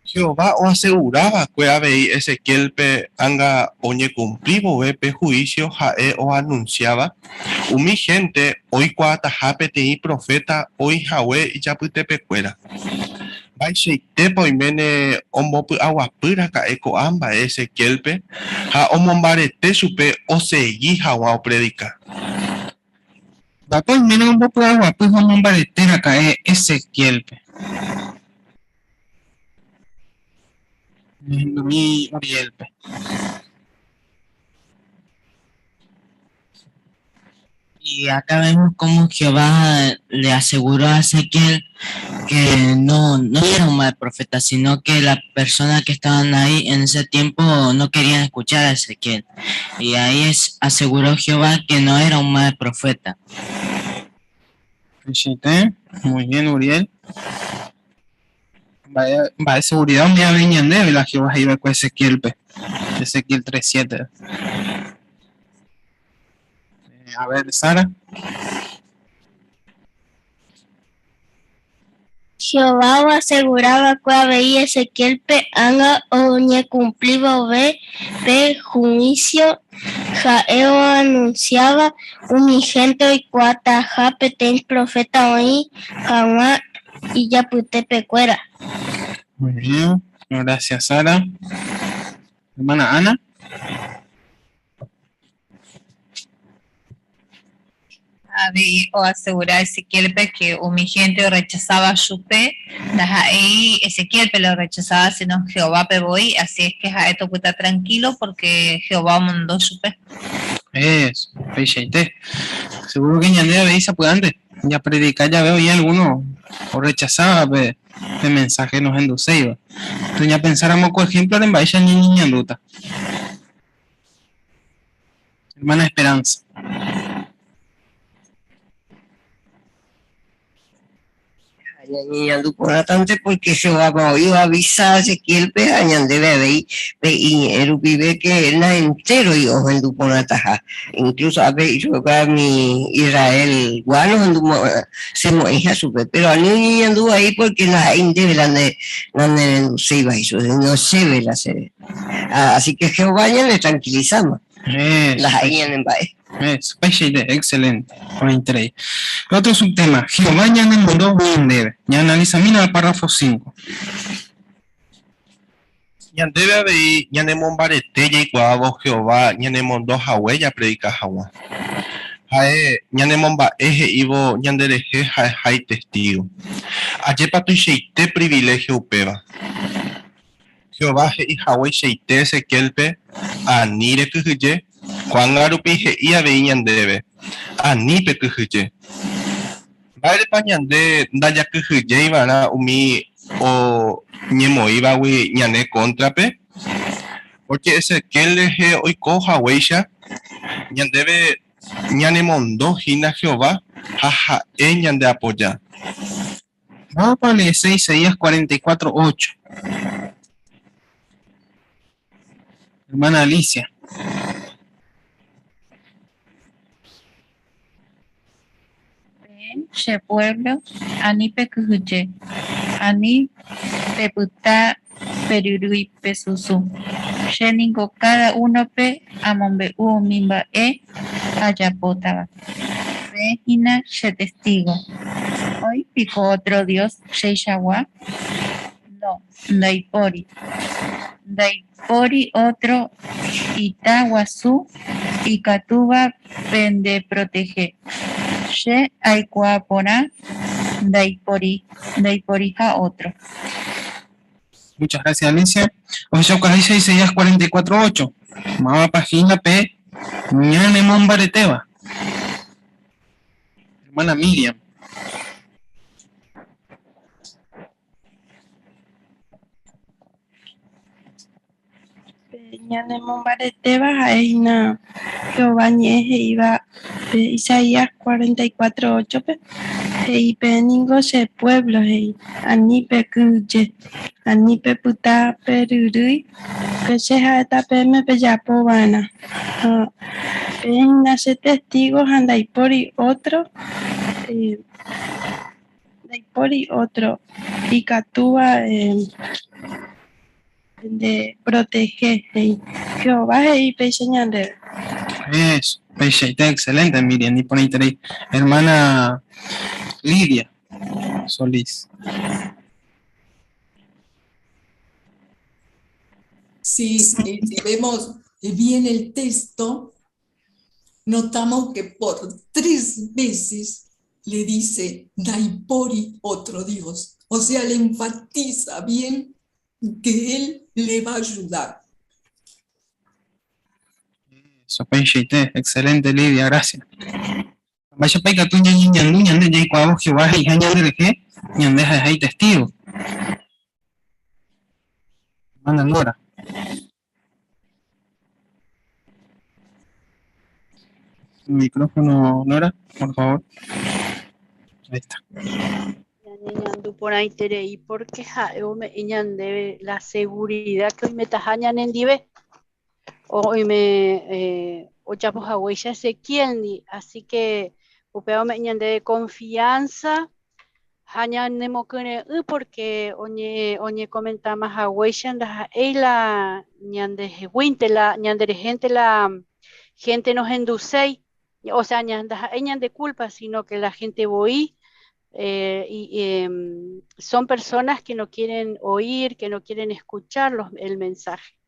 Jehová o aseguraba que habéis Ezequiel pe anga oñe cumplivo pe juicio jae o anunciaba umi gente hoy cuatajape te profeta hoy Jahwe y yapute pecuera. Vai sheite poimene ombopu aguapyra kaeko amba Ezequiel pe ha omombarete chupe osegui Jahwa o predica. Va poimene ombopu aguapy omombaretera kae Ezequiel pe. Mi Uriel pe. Y acá vemos cómo Jehová le aseguró a Ezequiel que no era un mal profeta, sino que las personas que estaban ahí en ese tiempo no querían escuchar a Ezequiel. Y ahí aseguró Jehová que no era un mal profeta. Muy bien, Uriel. Va seguridad, me venían de la Jehová iba con Ezequiel, Ezequiel 3:7. A ver, Sara. Jehová o aseguraba que había Ezequiel pe anga o ñe cumplido pe juicio jaeo anunciaba un gente y cuata jape ten profeta hoy jamás y ya pute pecuera. Muy bien, gracias Sara. Hermana Ana. O asegurar Ezequiel que mi gente rechazaba su pe, ahí Ezequiel lo rechazaba sino Jehová pe voy, así es que esto puta tranquilo porque Jehová mandó su pe. Eso, fecheite. Seguro que ñandea veis apudante, ya predicar ya veo y alguno o rechazaba pe mensaje nos enduceiba. Entonces ya pensáramos por ejemplo en Baisha niña luta. Hermana Esperanza. Añadiendo por tanto porque Jehová iba a avisar a Ezequiel pe añande bebé y el vive que él entero y ojo en duponataja incluso a ver yo mi Israel guano se mueja su pe pero a niño anduvo ahí porque la gente no se iba eso no se ve la serie así que Jehová ya le tranquilizamos las ahí en bae. Eso, excelente, con interés. Otro subtema, Jehová ya en el mundo debe. Ya analizamos el párrafo 5. Ñandebe abei ñanemombarete jaikuaavo Jehová ñanemondo Jahwe ya predica Jahwa. Jae ñanemomba'e he'ívo ñanderehe ha'ehái testigo. Ajépa tuicheite privilegio upéva. Jehová he'i Jahwe cheite Ezequielpe ani rekyhyje Juanga rupi he'i avei ñandéve anípe kyhyje. Mba'érepa ñande ndajakyhyjeiva'erã umi o ñemoĩvagui ñane contrape porque Ezequiel rehe oiko Jahwéicha ñandéve ñanemondohína Jehová ha ha'e ñande apoya. Vamos a leer Isaías 44:8. Hermana Alicia. Che pueblo, ani pekyhyje, ani peputa perurui pesusu. Che ningo cada uno pe amombe'u mimba'e ajapótava. Regina che testigo. Hoy pico otro Dios, Sheishahua. No, Ndaipori. Ndaipori otro Itaguazú y Catuba pende protege. She aikuapora Ndaiporija otro. Muchas gracias, Alicia. Hoy ya dice Isaías 44:8. Mama página P. Ñanemon Bareteba. Hermana Miriam. ñane mombareteva ha'éhina Jehová ñe he'íva Isaías 44:8-pe he'ípe ningo che pueblo he'i anípe kyje anípe pyta peryrýi peche ha'éta péme pejapova'erã péhina che testigo ha ndaipóri otro ikatúva de proteger he'i Jehová he'ípe ñandéve. Eso, Pecheita, excelente, Miriam. Y por ahí tenéis hermana Lidia Solís. Si vemos bien el texto, notamos que por 3 veces le dice Daipori otro Dios. O sea, le enfatiza bien que él le va a ayudar. Eso, Pecheita, excelente, Lidia, gracias. Vaya para que tú ñande ya cuavo Jehová y ñande que ñande hay testigo. Hermana Nora. Micrófono, Nora, por favor. Ahí está. Por ahí terei porque me ñande la seguridad que hoy me tajañan en dive hoy me ochamos a huella Ezequiel, así que upeo me ñande de confianza hañan nemokune porque oñe comenta más a huella anda la ñande winte la ñande gente la gente nos endusei, o sea ñande culpa, sino que la gente voy son personas que no quieren oír, que no quieren escuchar el mensaje.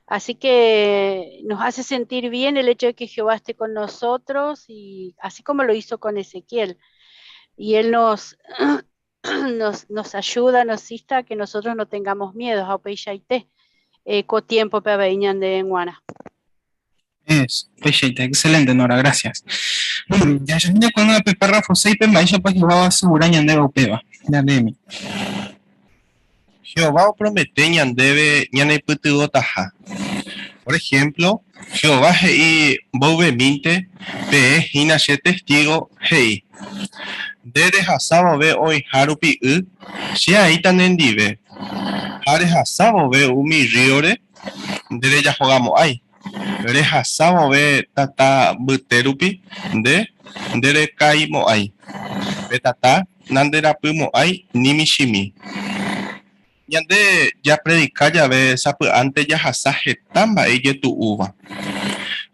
Así que nos hace sentir bien el hecho de que Jehová esté con nosotros, y así como lo hizo con Ezequiel. Y Él nos ayuda, nos insta a que nosotros no tengamos miedo. Co tiempo para veñan de Enguana. Es, Pecheita, excelente, Nora, gracias. Ya cuando la párrafo 6 ya pues Jehová va a asegurar ñande upeva. Dale. Jehová promete ñandeve ñanepytyvõtaha. Por ejemplo, Jehová he'i mbovemínte pe hína che testigo he'i. Nderehasávove oĩha rupi che aíta nendive. Ha rehasávove umi ríore nderejahogamo'ãi. Rehasávove tata mbyte rupi nderekaimo'ãi. Pe tata nanderapymo'ãi ni michimi. Ñande ya predica llave sapy'ánte jahasa heta mba'e jetu'úva.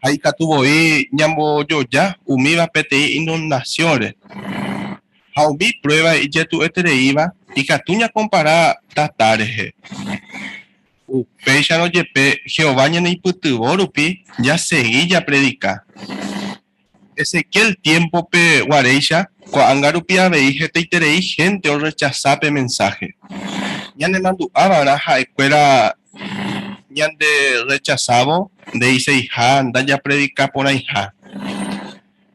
Ha ikatuvoi ñambojoja umíva peteĩ inundaciónre. Ha umi prueba ijetu'etereíva ikatu ñakompara tata rehe. Upéicharõ jepe Jehová ñaneipytyvõ rupi jasegui japredica. Ezequiel tiempope guareicha ko'ág̃a rupi avei hetaiterei gente orechazápe mensaje. Ñande mandu'ávara ha'ekuéra ñande rechazavo ndeiseiha ndaja predica porãiha.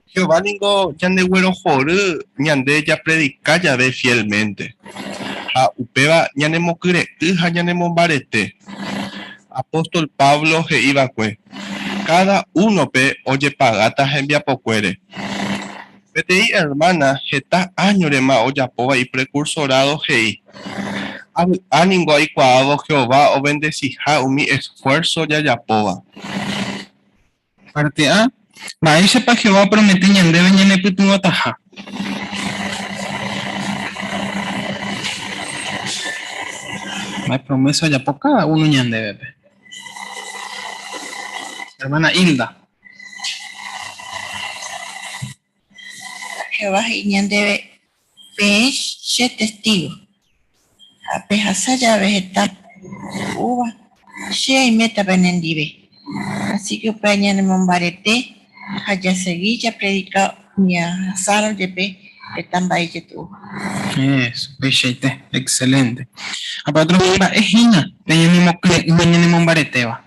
Jehová ningo ñande guerohory ñande japredica jave fielmente. Ha upéva ñanemokyre'y ha ñanemombarete. Apóstol Pablo he'ívakue. Cada unope ojepagáta hembiapokuére. Peteĩ hermana heta añorema ojapóva y precursorado he'i. Avy'áningo aikuaávo Jehová obendeciha umi esfuerzo jajapóva. Parte A. Mba'éichapa Jehová promete ñandéve ñanepytyvõtaha. Hay promesa ya por cada uno ñandéve. Hermana Hilda. Jehová ñandéve peche testigo. Apejasa ya vegetal uva she y meta benendive. Así que peña en mombarete haya seguilla predica mi asaro de pe están baile tú. Eso, pecheite, excelente. A patrón es hina, peña ni mombareteva.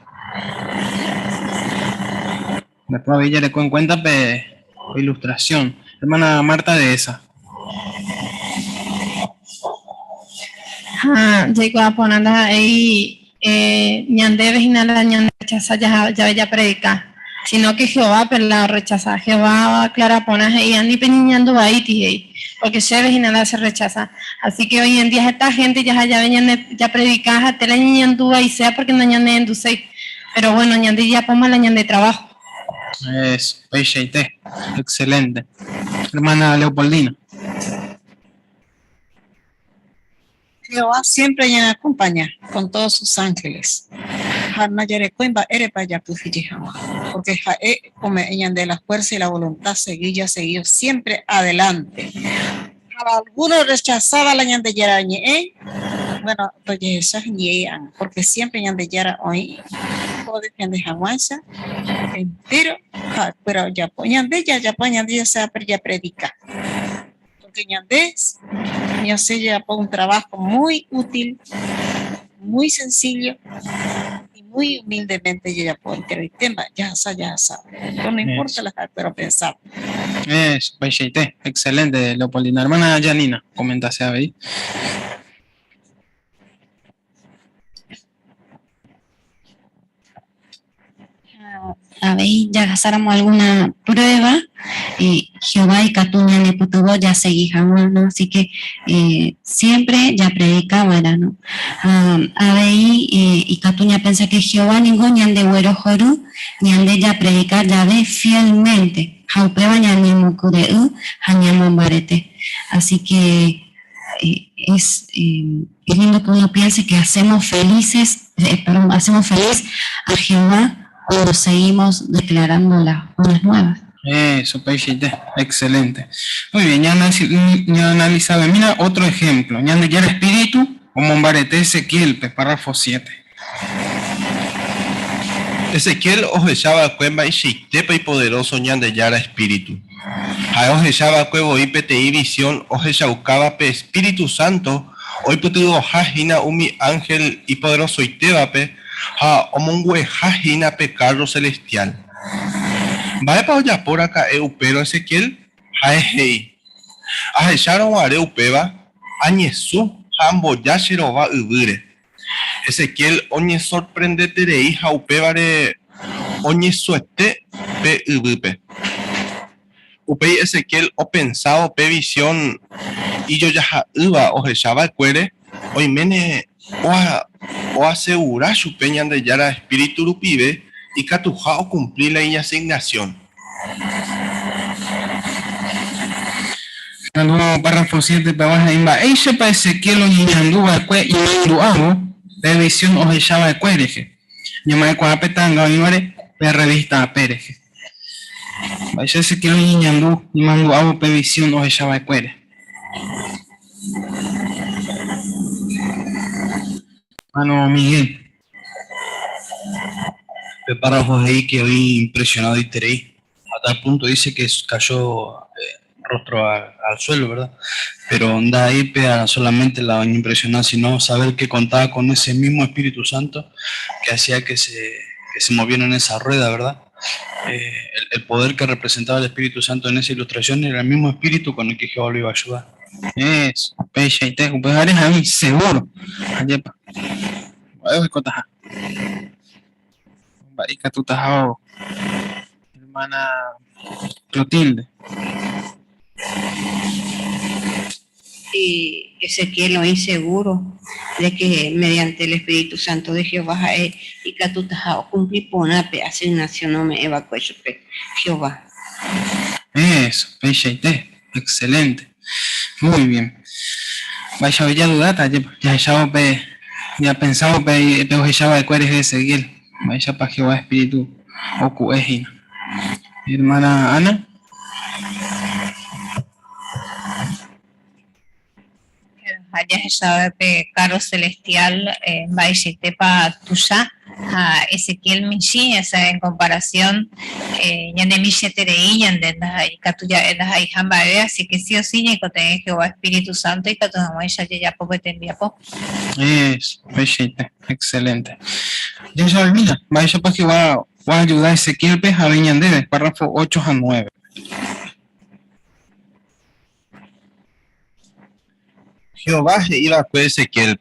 Después ella le cuenta pe ilustración. Hermana Marta de esa. Jacob ponanda ahí ñande vecinala ñande rechaza ya predica, sino que Jehová pero la rechaza. Jehová clara ponaje y andi peniñando baiti, porque se vecinala se rechaza. Así que hoy en día esta gente ya predica, te la ñandu y sea porque no ñande endusei. Pero bueno, ñande ya poma la ñande trabajo. Es, excelente. Hermana Leopoldina. Jehová siempre nos acompaña con todos sus ángeles. Porque como ella de la fuerza y la voluntad seguía siempre adelante. Algunos rechazaban la ñandeyara, bueno, porque siempre ñandeyara hoy de Hawansa entero, pero ya ya predica. Porque ñandés yo sé ya por un trabajo muy útil, muy sencillo y muy humildemente ya por el tema ya sabe, no importa la pero pensar. Es, excelente, Leopoldina. Hermana Janina, comentase ahí. A ver, ya gastáramos alguna prueba, Jehová y Catuña ne putuvo ya seguijamos, ¿no? Así que siempre ya predicaba, ¿no? A ver, y Catuña piensa que Jehová ningún ñande güero joru, ñande ya predicar ya ve fielmente, jaupeba ñande mukudeu, jañamo barete. Así que es lindo que uno piense que hacemos feliz a Jehová cuando seguimos declarando las buenas nuevas. Eso, excelente. Muy bien, ya analizaba. Mira otro ejemplo. Ya el espíritu, como Mombarete Ezequiel, párrafo 7. Ezequiel ojechaba cuemba y shiktepa y poderoso ñande yara espíritu. A ojechaba cuevo y PTI visión ojechaucaba pe Espíritu Santo. Hoy putuvo jajina umi ángel y poderoso itebape. Ha omongue jajina pe carro celestial. Vaya pa olla por acá eupero Ezequiel. Jaehei. Ajecharon a reupeba. Añesu jambo yashiro va ubire. Ezequiel oñe sorprendete de hija upebare oñe suete pe ubupe. Upei Ezequiel o pensado pe visión y yo ya uba o jechaba cuere hoy mene o asegura su peña de yara espíritu lupibe y catuja o cumplir la asignación. Luego párrafo 7 para baja imba. Eixe pa Ezequiel o ñanduba cue y manduabo de visión o jechaba de cuereje. Llama de cuapetanga o imare de revista pereje. Vaya Ezequiel o ñandu y manduabo de visión o jechaba de cuere. Mano Miguel. El párrafo ahí que hoy impresionado y tereí. A tal punto dice que cayó rostro al suelo, ¿verdad? Pero da ahí pega solamente la impresionar, sino saber que contaba con ese mismo Espíritu Santo que hacía que se moviera en esa rueda, ¿verdad? El poder que representaba el Espíritu Santo en esa ilustración era el mismo Espíritu con el que Jehová lo iba a ayudar. Eso, pecha y tejo, pues eres a mí seguro. Ayepa. Voy a contar. Marica, tú estás hermana Clotilde. Y Ezequiel lo inseguro de que mediante el Espíritu Santo de Jehová y que tú estás cumplir ponape asignación no me evacué Jehová. Eso, pecha y tejo, excelente. Muy bien. Vaya ya dudata, ya pensaba que ya de cuál es Ezequiel. Vaya para Jehová Espíritu o cuejina. Hermana Ana. Haya estado de carro celestial, vaya tepa tuya. A Ezequiel Michi, esa en comparación, ya de Michi Terei, ya de Catuya, la hija Mare, así que sí o sí, ya que Jehová Espíritu Santo y que tu mamá ya poco te envía poco. Es, excelente. Ya sabes, mira, vaya para que va a ayudar a Ezequiel a Beñandebe, párrafo 8 a 9. Jehová iba a Ezequiel.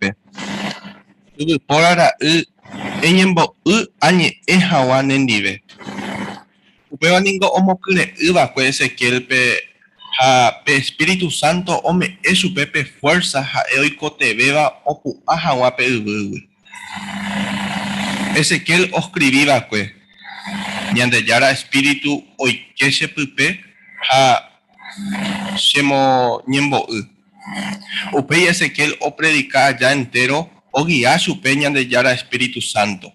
Porara eñembo añe ejawa nendive. Upeva ningo omokure ivakue Ezequiel pe Espíritu Santo ome su pepe fuerza ha eoikoteveva opu ajawa pe ivigui. Ezequiel oscribiva kue. Ñande yara espíritu oikeche pype ha shemo ñembo Upei Ezequiel o predica allá entero o guía su peña de yara Espíritu Santo.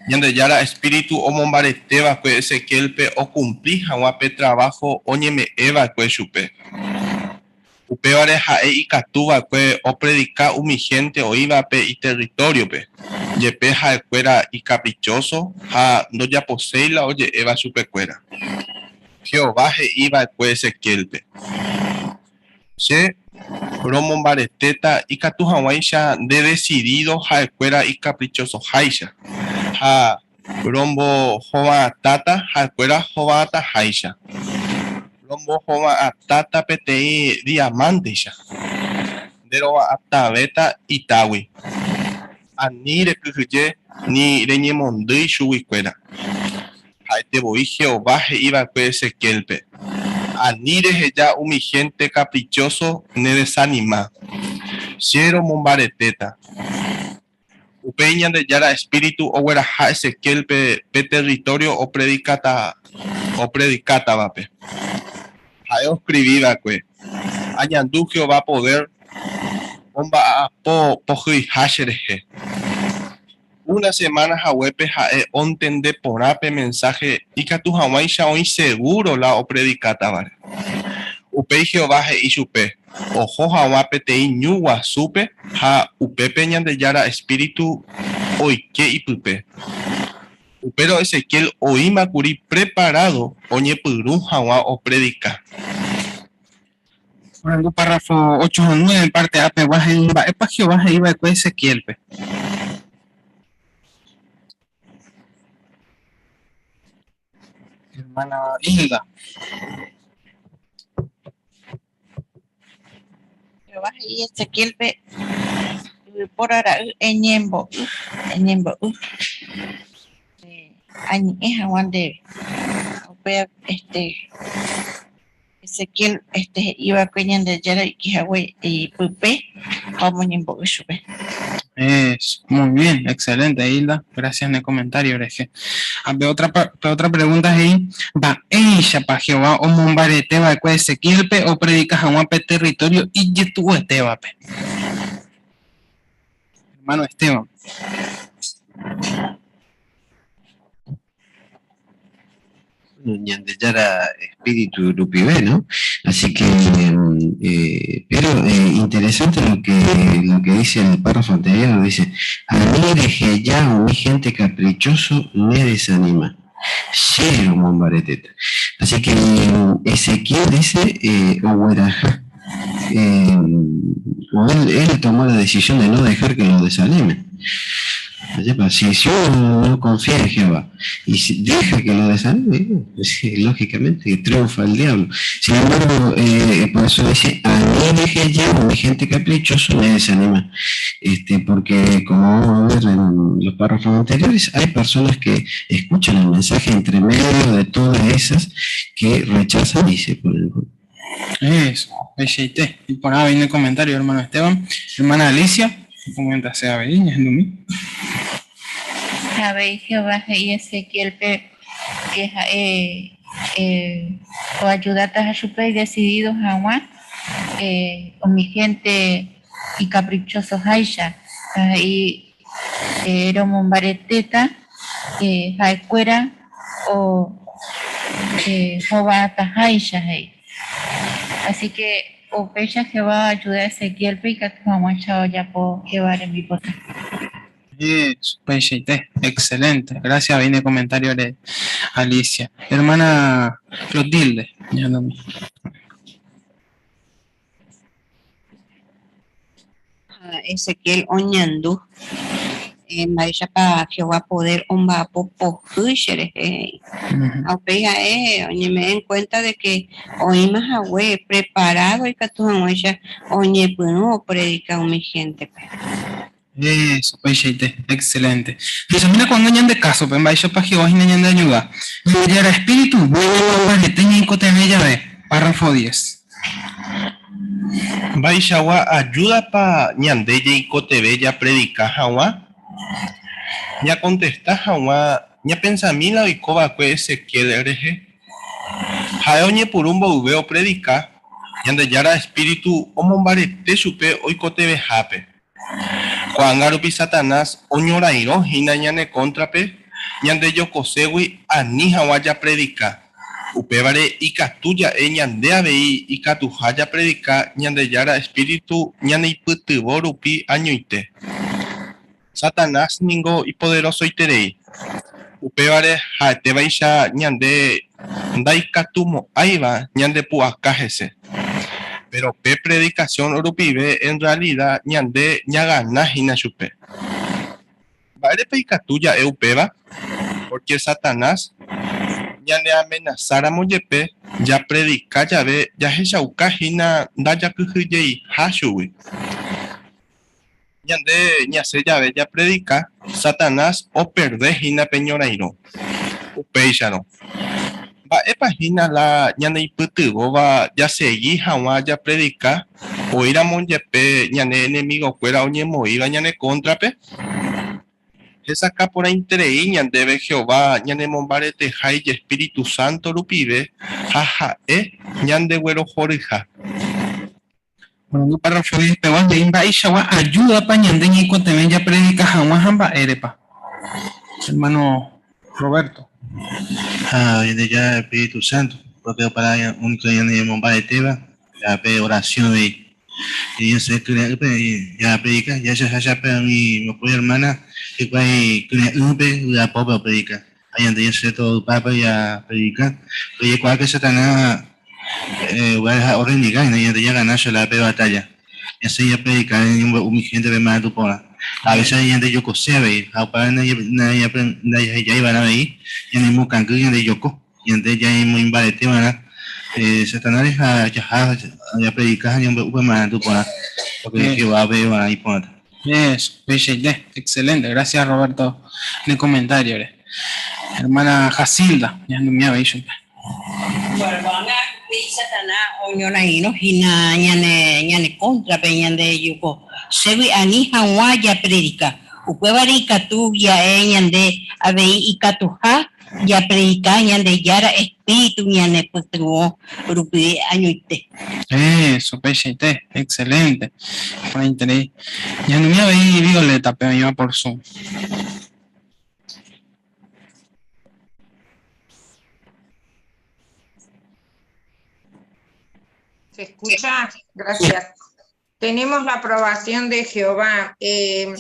Ñande yara Espíritu o mombareteva kue Ezequiel pe o cumpli jawape trabajo oñeme eva kue chupe. Upevare jae y catuva kue o predica humigente o iba pe y territorio pe. Yepe ja cuera y caprichoso ha no ya poseila oye eva chupe cuera. Jehová je iba kue Ezequiel pe. Che Romo bareteta y catujawaisha de decidido jaecuera y caprichoso jaisha. Ha rombo jova tata jaecuera jova ata jaisha. Rombo jova atata petei diamantisha. Deroba atabeta itawi. Ani recuye ni reñemondui shuicuera. Jaete boi Jehová je iba kue Ezequielpe. Anire ya humigente caprichoso ne desanima. Ciero mombareteta. Upeña de yara espíritu o gueraja Ezequiel pe territorio o predicata vape. Jae escribida kue. Añandu Jehová poder. Bomba a po hashereje. Una semana jawepe jae onten de porape mensaje y que tu jamaisha hoy seguro la o predicata vale. Upei Jehová je isupe. Ojo jawape te iñugua supe ha upe peñan de yara espíritu oike y pupe. Upero Ezequiel oima curi preparado oñe purun jawa o predica. Por el párrafo 8 o 9 en parte A, epa Jehová je iba con Ezequiel pe. Hermana Hilda. Jehová y Ezequiel pe por ahora eñembo añi es aguante Ezequiel iba coñan de yara y que y pupe como ñembo sube. Muy bien, excelente, Hilda. Gracias en el comentario, Oreje. Otra pregunta ahí. ¿Va ella para Jehová o mombarete va a Ezequiel pe o predica jaguape territorio y yetu Esteban pe? Hermano Esteban. Ñandeyara espíritu rupivé, ¿no? Así que, pero interesante lo que dice el párrafo anterior, dice, a mí deje ya un gente caprichoso me desanima. Cero mombareteta. Así que Ezequiel dice, él tomó la decisión de no dejar que lo desanimen. Si uno no confía en Jehová y si deja que lo desanime, lógicamente triunfa el diablo. Sin embargo, por eso dice, a mí deje ya mi gente caprichoso me desanima. Porque como vamos a ver en los párrafos anteriores, hay personas que escuchan el mensaje entre medio de todas esas que rechazan y se ponen. Eso, y por ahí viene el comentario, hermano Esteban. Hermana Alicia. Comenta sea Beña, es Lumi. Sabéis Jehová y Ezequiel que o ayudate a su y decididos a Juan o mi gente y caprichosos Aisha y Romon Bareteta Jaicuera o Jovata Aisha. Así que o pecha Jehová ayuda a Ezequiel y que tu mamá ya puedo llevar en mi bota. Excelente. Gracias, viene el comentario de Alicia. Hermana Clotilde. Ezequiel oñandu. Maisha para Jehová poder omba popo hushere. Aunque oye me den cuenta de que hoy más agüe preparado y que tu maisha oye pues no predica a mi gente. Eso, Peixeite, excelente. Dice, mira cuando ñan de caso, pues vaya para que vos ñan de ayuda. Ya era espíritu, vale, tenía en cote bella de párrafo 10. Baishawa ayuda pa ñandeye y cotebella predica hawa. Ya contesta hawa, ya pensamila y coba que Ezequiel RG. Jaeoñe purumbo veo predica. Ñande yara espíritu omombarete supe hoy cotebe jape. Juan Garupi Satanás oñorairo hina ñane contrape. Ñande yo cosewi ani hawa ya predica. Upevare ikatuya ñande avei ikatuhaya predica ñande yara espíritu ñane ipytyvõ rupi añoite. Satanás ningo y poderoso iterei. Upevare haetevaicha ñande ndaikatumo aiva ñande pu'akahese. Pero pe predicación rupive en realidad ñande ñagana hina chupe. Va'erepe ikatuya upeva porque Satanás ñane amenazara moyepe ya predica ya ve ya hechauka hina ndaya kyhyjei hachugui. Ñande ñase ya ve ya predica Satanás o perde hina peñorairo. Upéicharõ. Mba'épa hina la ñane ipytyvõva ya segui hag̃ua ya predica oíramo jepe ñane enemigokuéra oñemoĩva ñane contrape. Hesaka porãiterei ñandéve Jehová ñanemombaretehái Espíritu Santo rupive ha ha'e ñandeguerohoryha. Bueno, párrafo 10 peguas de imbaichagua ayuda pa ñande ñicotemen ya predica hag̃ua ha mba'érepa. Hermano Roberto. Desde ya Espíritu Santo, porque para único ya ni mombareteva, ya pe oración de y yo sé que ya predica, ya se para mi hermana, que cuai que ya pobre predica. Ahí ande ya sé todo papa ya predica, pero ya cual que Satanás va a ordenar y ya ganar la pe batalla. Ya sé ya predica mi gente ve más tu pona. A veces hay gente yo cosebe, a para nadie ya iban a ver, ya ni mu canque ya de yoko, y antes ya muy imbarete van Satanás ya predicar ya un más tu pona, porque que va a ver ahí pona. Eso, excelente, gracias Roberto el comentario. Hermana Jasilda, ya no me había dicho. Satanás oñonaino hina ñane contra peñan de yuko sebi ani hawa ya predica upebari katu ya ñande avei ikatuha ya predica ñande yara espíritu ñane putruo rupi añoite. Eso, Peixeite, excelente. Por interés. Ya no me había Violeta, pero iba por Zoom. ¿Se escucha? Gracias. Tenemos la aprobación de Jehová.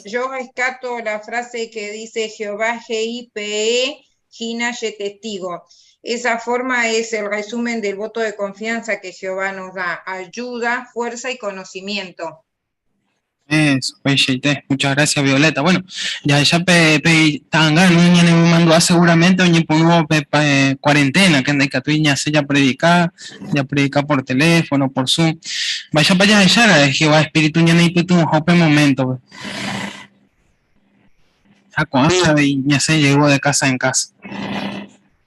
Yo rescato la frase que dice Jehová G-I-P-E, Gina testigo. Esa forma es el resumen del voto de confianza que Jehová nos da. Ayuda, fuerza y conocimiento. Eso, muchas gracias Violeta. Bueno, ya tanga no me mandó seguramente oñe pongo cuarentena que anda que ya se ya predica por teléfono, por Zoom. Vaya para allá Jehová espíritu ya no puto un jope momento. A cuando ya se llegó de casa en casa.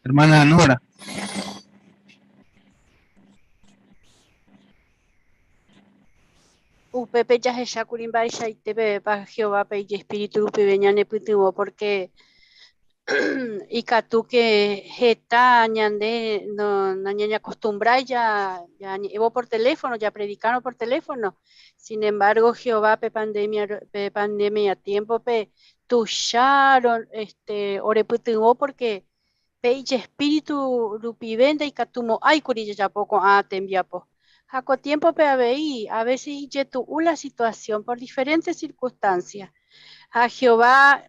Hermana Nora. Pepe ya se curimba y ya te ve para Jehová pe y espíritu rupi veñane putimo porque y tú que está ñande no ñaña acostumbra ya evo por teléfono ya predicaron por teléfono. Sin embargo Jehová pe pandemia tiempo pe tucharon ore putimo porque pe y espíritu rupi vende y catumo ay curilla ya poco tembiapo. Jaco tiempo pe a veces yetu una situación por diferentes circunstancias. A Jehová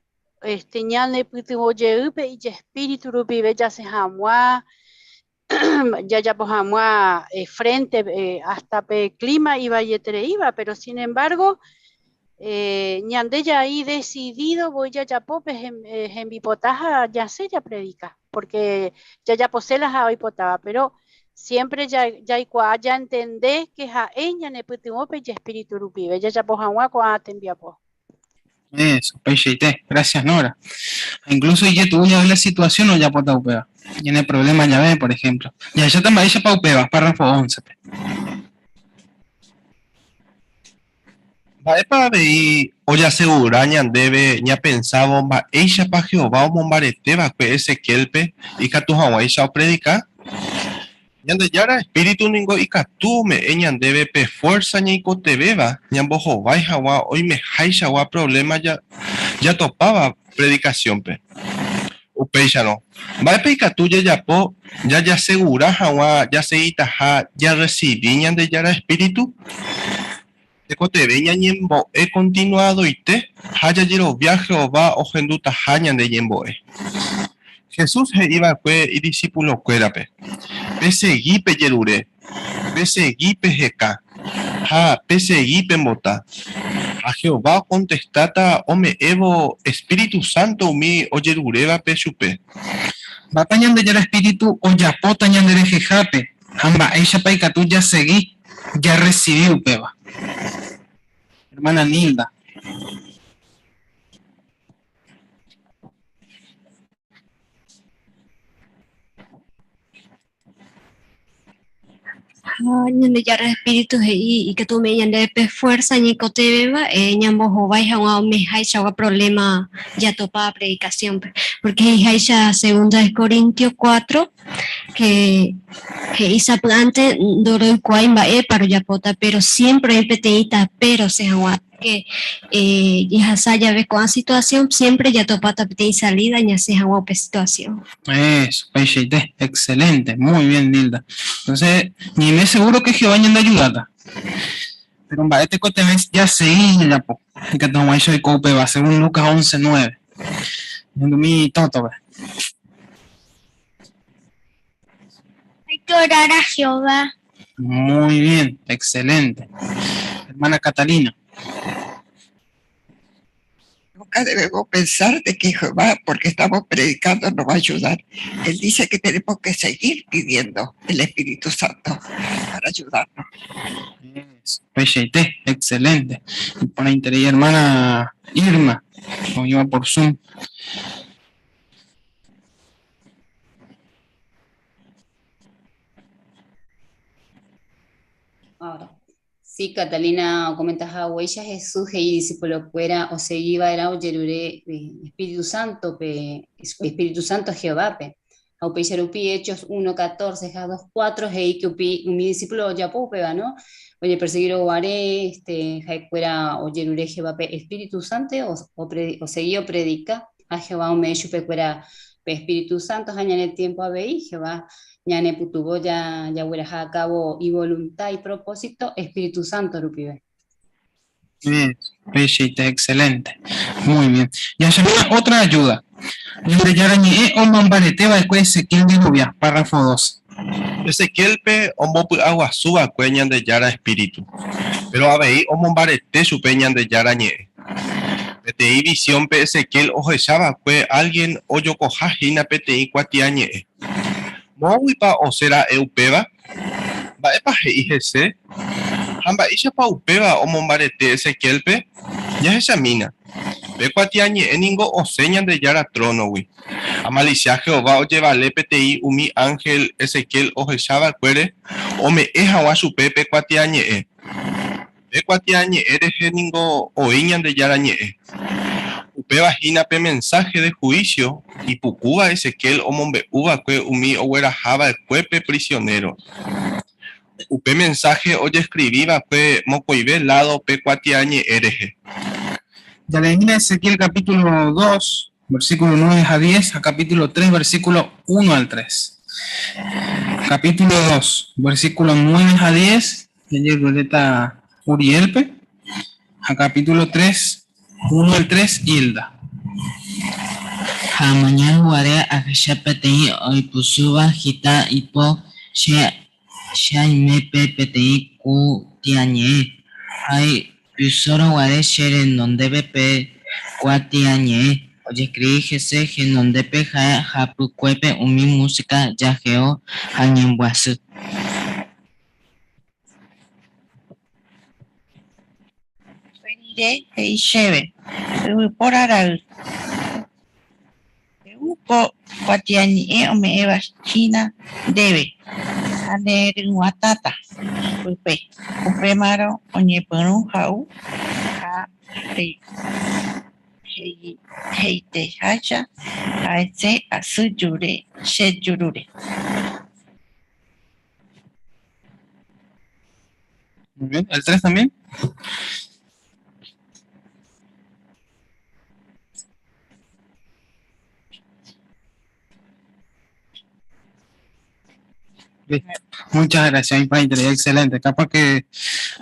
ñane putimo yeupe y espíritu rupi ya se jamua ya por jamua frente hasta pe clima iba yetere iba, pero sin embargo ñande ya ahí decidido voy ya pope en bipotaja ya se ya predica porque ya posee las habipotaba, pero siempre ya entendés que ja ella ne putimo pe espíritu rupi ya por jamua con atembia po. Eso, Peixeite. Gracias, Nora. Incluso ya tuvo ya la situación o ya por taupea. Tiene problemas, ya ve, por ejemplo. Ya también ella paupea, párrafo 11. Va para ver, oye aseguraña debe, ya pensaba, va ella para Jehová o mombarete, va que Ezequiel pe, y que tu Hawaii ya predica. Ñande yara espíritu ningo y que tú me eñan debe pe fuerza ni te beba, ñambo Jehová y Hawa, hoy me haisha wa problema ya topaba predicación pe. Upeisha no. Va pe que tú ya segura Hawa, ya se itaja, ya recibí ñande yara espíritu. Te veña ñembo he continuado y te haya lleno viaje o va o genduta hañan de ñembo. Jesús he iba y discípulo cuérape. Pese guipe yerure. Pese guipe jeca. Ha pese guipe mota. A Jehová contestata o me evo Espíritu Santo mi o yerureba pe chupe. Va pañan de yara espíritu o ya pota ñan de jejape. Amba ella paika tú ya seguí. Ya recibí upeba. Hermana Nilda. Ñande yara espíritu y que tú me ñande pe fuerza ni cote beba ñambo jovai hawa me haisha wa problema ya topa predicación porque haisha segunda de Corintios 4 que isa plante doro y cuaimba para ya pota pero siempre el peteita pero se hawa que ya saya ve con situación siempre ya topa tapete salida ya se hawa pe situación. Eso, Peixeite, excelente, muy bien, Nilda. Entonces, ni me seguro que Jehová anda ayudada. Pero en este cote ya seguí ya po. Que tengo hecho de cope va según Lucas 11:9. Mi toto, ve. Hay que orar a Jehová. Muy bien, excelente. Hermana Catalina. Nunca debemos pensar de que Jehová, porque estamos predicando, nos va a ayudar. Él dice que tenemos que seguir pidiendo el Espíritu Santo para ayudarnos. Peixeite, excelente. Y por ahí interés, hermana Irma, como iba por Zoom. Ahora, sí, Catalina comentas a huella Jesús y discípulo fuera o seguiba era o yerure Espíritu Santo Espíritu Santo Jehová pe au pe yerupi Hechos 1:14 ja 2:4 hei que mi discípulo ya pupe va no oye perseguir o haré ja fuera o yerure Jehová pe Espíritu Santo o seguió predica a Jehová o me chupe fuera pe Espíritu Santo ja en el tiempo a veí Jehová ñane putubo ya huera a cabo y voluntad y propósito Espíritu Santo rupibe. Bien, Peixeite, excelente. Muy bien. Ya se otra ayuda. O mambarete va después Ezequiel de Nubia, párrafo 2. Ezequiel pe ombo agua suba cueñan de yara espíritu. Pero a veí o mambarete su peñan de yara ñe. PTI visión pe Ezequiel o jechaba fue alguien o yo cojajina PTI cuatiañe. Mowipa o será eupeba, va epa GIGC, hamba isha pa upeba o mombarete Ezequiel pe, ya esa mina. Ve cuatiañe eningo o señan de yara trono wi. Amalicia Jehová o llevale PTI umi ángel Ezequiel o jeshaba cuere, o me eja wa su pepe cuatiañe e. Ve cuatiañe eres eningo o iñan de yara ñe. Upeba hina pe mensaje de juicio y pucuba Ezequiel o mombe uva que umi o huerajaba el cuepe prisionero. Upe mensaje oye escribiba que mocoibe lado pe cuatiañe ereje. Ya le viene Ezequiel capítulo 2, versículo 9 a 10, a capítulo 3, versículo 1 al 3. Capítulo 2, versículo 9 a 10, de Violeta Urielpe. A capítulo 3, 1 al 3, Hilda. Mañana jugaré a Shapeti hoy pusuba hita ipo me pepeti ku tiañe. Hay pisoro jugaré sheren donde bepe cuatiañe. Oye escribí jese gen donde peja japu cuepe umi música yajeo hañembuasu. paite hei chéve yvypórara'y peúko kuatiañe'ẽ ome'ẽva China ndéve ha nde ryguatáta pype upémarõ oñepyrũ ha'u ha heiteháicha ha'ete asyjure chejurúre. Muy bien. ¿El 3 también? Muchas gracias, Painter, excelente. Capaz que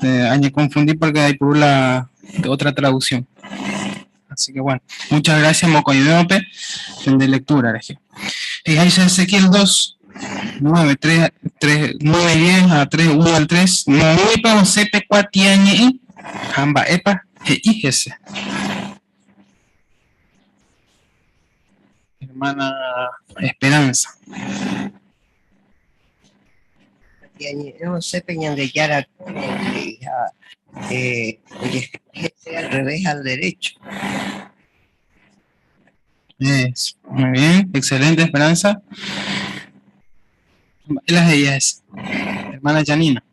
hay que confundir porque hay por la otra traducción. Así que bueno, muchas gracias, Mocoyope, de lectura, Regio. Y ahí Ezequiel 2, 9, 3, 3, 9, 10 a 3, 1 al 3. Muy pa sepe cuatiañe, hamba epa, hijese. Hermana Esperanza. No sé, Peñandeyara, oye, al revés, al derecho. Muy bien, excelente, Esperanza. Las de ellas, hermana Janina.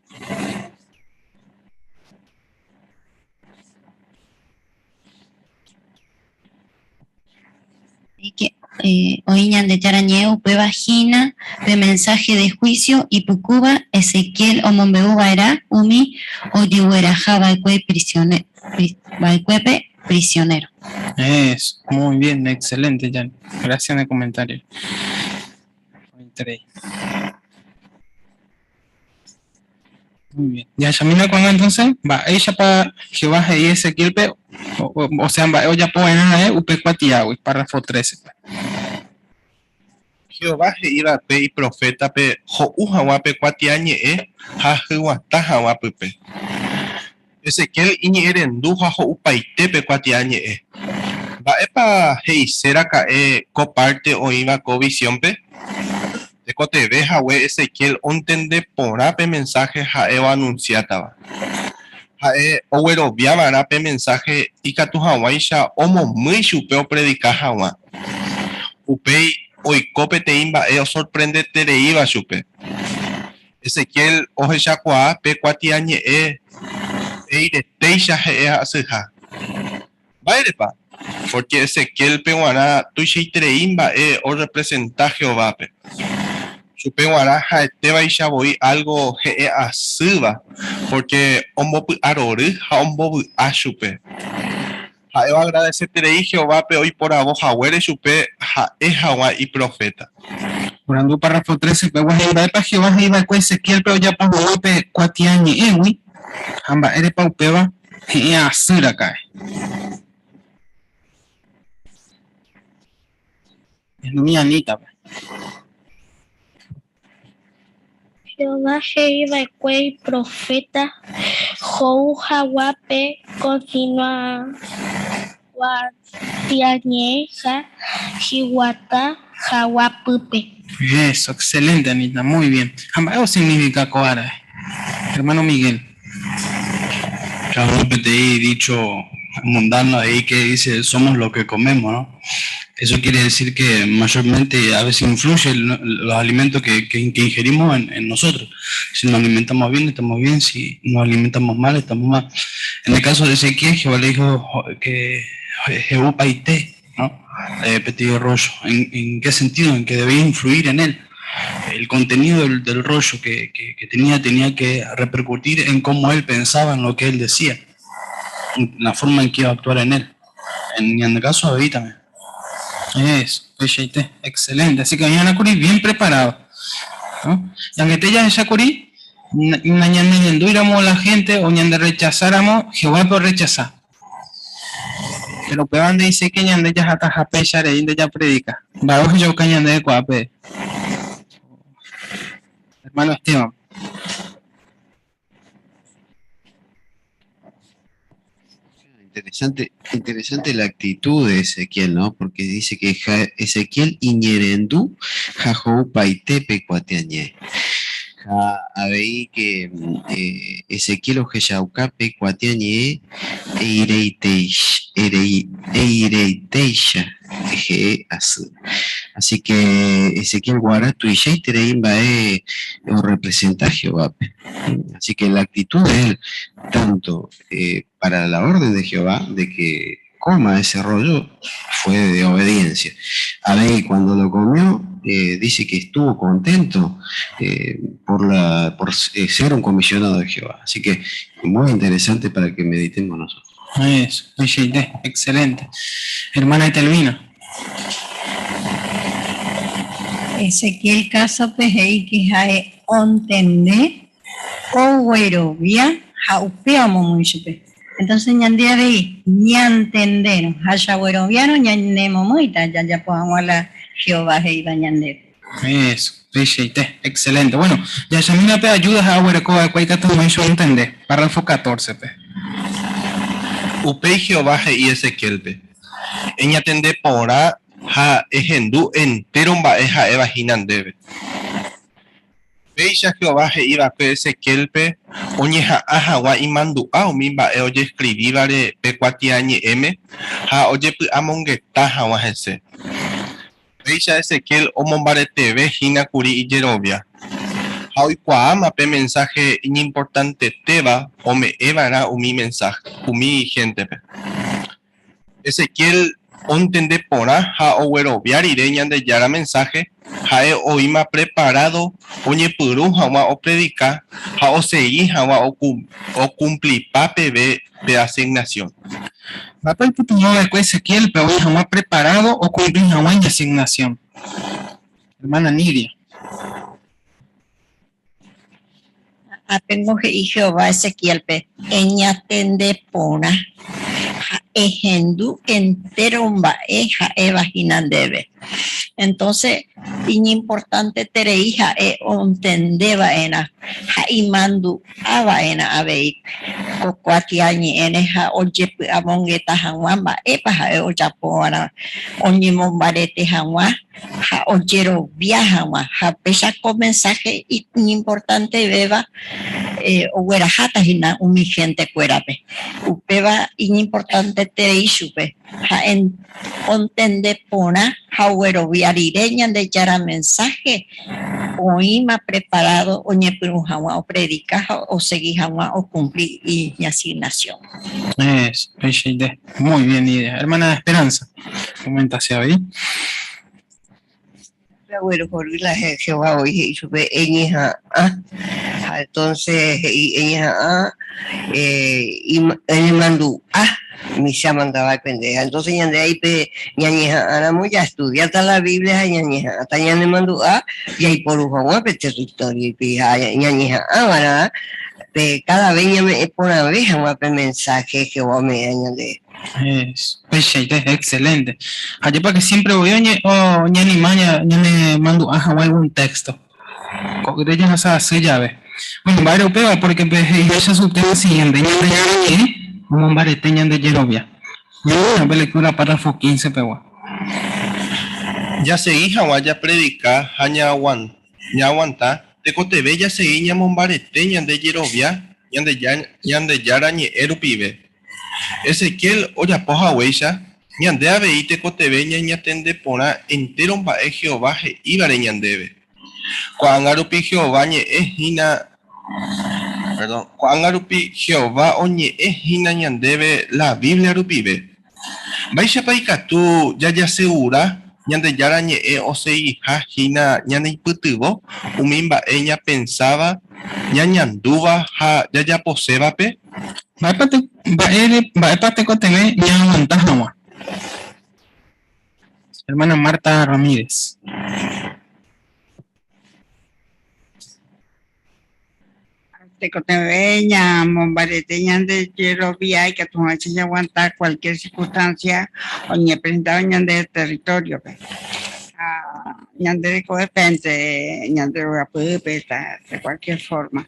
Hoy de Yarañeu, pe vagina, pe mensaje de juicio y pucuba, Ezequiel o Mombeuba era, Umi, o Yueraja, Baikwepe, prisionero. Es muy bien, excelente, Jan. Gracias en el comentario. Muy bien. Ya, Yamina, cuando entonces va ella para Jehová y Ezequiel, o sea, va ella puede upe cuatiagui, párrafo 13. Jehová iba pe y profeta pe ho'u hawape kuatiañe'ẽ ha hyguata haguapype. Ezequiel iñe'ẽrendu ha ho'u paitépe kuatiañe'ẽ. Mba'épa he'iséra'e coparte oĩva ko visiónpe. Tekoteve hague Ezequiel ontendeporãpe mensaje ha'éva anunciátava. Ha'e ogueroviávarãpe mensaje ikatu hag̃uáicha omomýi chupe opredika hag̃ua. Upéi oiko peteĩ mba'e osorprendetereíva chupe. Ezequiel ohechakuaa pe kuatiañe'ẽ eiretéicha he'e asyha. Mba'érepa, porque Ezequiel peguara tuichaiterei mba'e orepresenta Jehovápe. Chupeguara ha'etévaichavoi algo he'e asýva, porque ombopy'arory ha ombovy'a chupe. Ha'éva agradecerei Jehovápe oiporavohaguére chupe ha'e hag̃ua y profeta. Orando párrafo 13, pe Jehová iba con Ezequiel, pero ya por Jope cuatiañe'ẽgui, hamba'érepa upéva he'e asýraka'e. Es mi Anita. Jehová iba y profeta Jou Hawape continua Guatiañeja Jihuata Hawapupe. Eso, excelente, Anita, muy bien. Hamba'eo significa coara. Hermano Miguel. Claro, te he dicho mundano ahí que dice somos lo que comemos, ¿no? Eso quiere decir que mayormente a veces influye los alimentos que ingerimos en nosotros. Si nos alimentamos bien, estamos bien. Si nos alimentamos mal, estamos mal. En el caso de Ezequiel, Jehová le dijo que Jehú paité, ¿no? Petido rollo. ¿En qué sentido? En que debía influir en él. El contenido del rollo que tenía que repercutir en cómo él pensaba, en lo que él decía, en la forma en que iba a actuar en él. En el caso de David también. Eso, excelente. Así que mañana Curi bien preparado, ¿no? Y aunque te ya esa Curi, mañana íbamos la gente o ñande rechazáramos, Jehová por rechazar. Pero pegan de dice que ñande ya hasta japechar y ya predica. Vamos yo que ñande de cuape. Hermano Esteban. Interesante la actitud de Ezequiel, ¿no? Porque dice que Ezequiel iñerendu jajou paitepe cuatiañe. Habéis que Ezequiel Ojeyaucape, Cuatiañe, Eireiteisha, así que Ezequiel Guaratu y Sheitereimba o representa a Jehová. Así que la actitud de él, tanto para la orden de Jehová, de que coma ese rollo, fue de obediencia. Abel, cuando lo comió, dice que estuvo contento por ser un comisionado de Jehová. Así que muy interesante para que meditemos nosotros. Eso, excelente. Hermana Etelvina. Ezequiel caso pejei que jae ontende o güerovia jaupeamo muy chupe. Entonces ñandía de ñantendero, haya güeroviano ñanemo muita ya podamos la Jehová hei bañandero. Eso, excelente. Bueno, ya Yashamina pe ayudas a Huerecoa de Cuaica tu menso entender. Párrafo 14 pe. Upei Jehová y Ezequiel pe. Eña tende porá ha ejendu entero mba'e eva hinandebe. Peisha Jehová iba pe Ezequiel pe oñeha ahagua imandu'a umi mba'e oje escribívare pe kuatiañe m ha oje py'amongeta hag̃ua hese. Peisha Ezequiel omombareteve hína kuri ijerovia. Ha oikuaáma pe mensaje inimportante teva ome'ẽva'erã umi mensaje umi gente pe. Ezequiel ontende porã ha oguerovia rire ñandejára mensaje ha'e oĩma preparado oñepyrũ hag̃ua opredica ha osei hag̃ua okumplipa peve pe asignación. Papá el de Ezequiel, pero hag̃ua preparado o cumplir hag̃ua en asignación. Hermana Nidia. Apengo y Jehová Ezequiel pe eñatende pona ejendu entero mba'e eva hinandebe. Entonces, importante tere hija ontendeba ena ha imandu ava ena abei kokuatiañi ene ha ojepu amongeta hangwamba epa ha ojapoana onimombarete hangwa ha ojero viajangwa ha pesa con mensaje importante beba oguera hata hina umi gente cuerape upeba importante tere isupe ha en ontende pona ha oguero viarireña de yara mensaje oíma preparado oñepuru hag̃ua o predica o seguir hag̃ua o cumplir y asignación. Es, muy bien idea. Hermana Esperanza, comenta hacia ahí. Bueno, por la Jehová hoy sube ella entonces ella y él mandó mi se mandaba pendeja entonces ya de ahí pe ñañeja ana ya estudiar la Biblia ñañeja hasta ya le mandó y ahí por un juego pe territorio y ñañeja ¿verdad? De cada vez ya me por una vez un mensaje que vos me añade. Es excelente. Allí para que siempre voy a ñani maña ñane mando a algún texto. De ellos no sabe hacer llave. Bueno, va europeo porque ella es su tema siguiente. Ñane como un bareteña de Yerovia. Yo voy a lectura párrafo 15 pero. Ya se hija vaya predicar haña aguanta de cotebe ya se iña mombareteña de Yerovia ñande yara ñe erupibe. Ezequiel oya poja huella ñande aveite cotebe ñatende pona entero mba'e Jehová ibare ñandebe. Kuangarupi Jehová ñe hina perdón, Kuangarupi Jehová oñe hina ñandebe la Biblia rupibe. Vaixa paikatu ya segura ñande yara ñe osei hina ñande ipytyvo umi mba'e ña pensaba ñañandúva ha ya posévape. Vaépate coteve ña aguanta hag̃ua. Hermana Marta Ramírez. Te coteveña, mombareteña de Yerovia y que tu noche ya aguanta cualquier circunstancia o ni presentado de territorio. Ñande de repente, ñande de cualquier forma.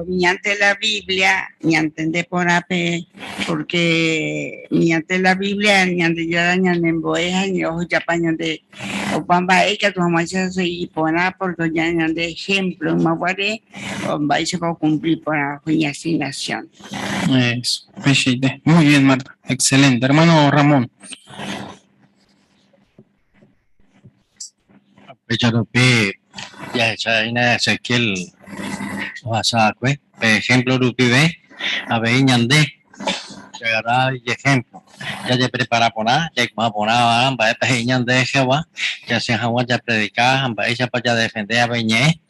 Ñante la Biblia, ñante de porape, porque ñante la Biblia, ñande ya ñande en boeja, ni ojo ya pañan de Opamba ella tu mamá se y pona por doña de ejemplo, maguare, va se va a cumplir para mi asignación. Eso, Peshite. Muy bien, Marta. Excelente. Hermano Ramón. Pecharope, ya ina Ezequiel, Wasakwe, ejemplo Rupibe, Aveñande, llegará y ejemplo. Ya se prepara por nada, ya va por nada, va a peñan de Jehová, ya se Jehová ya predicar, va ella para defender a Beñé,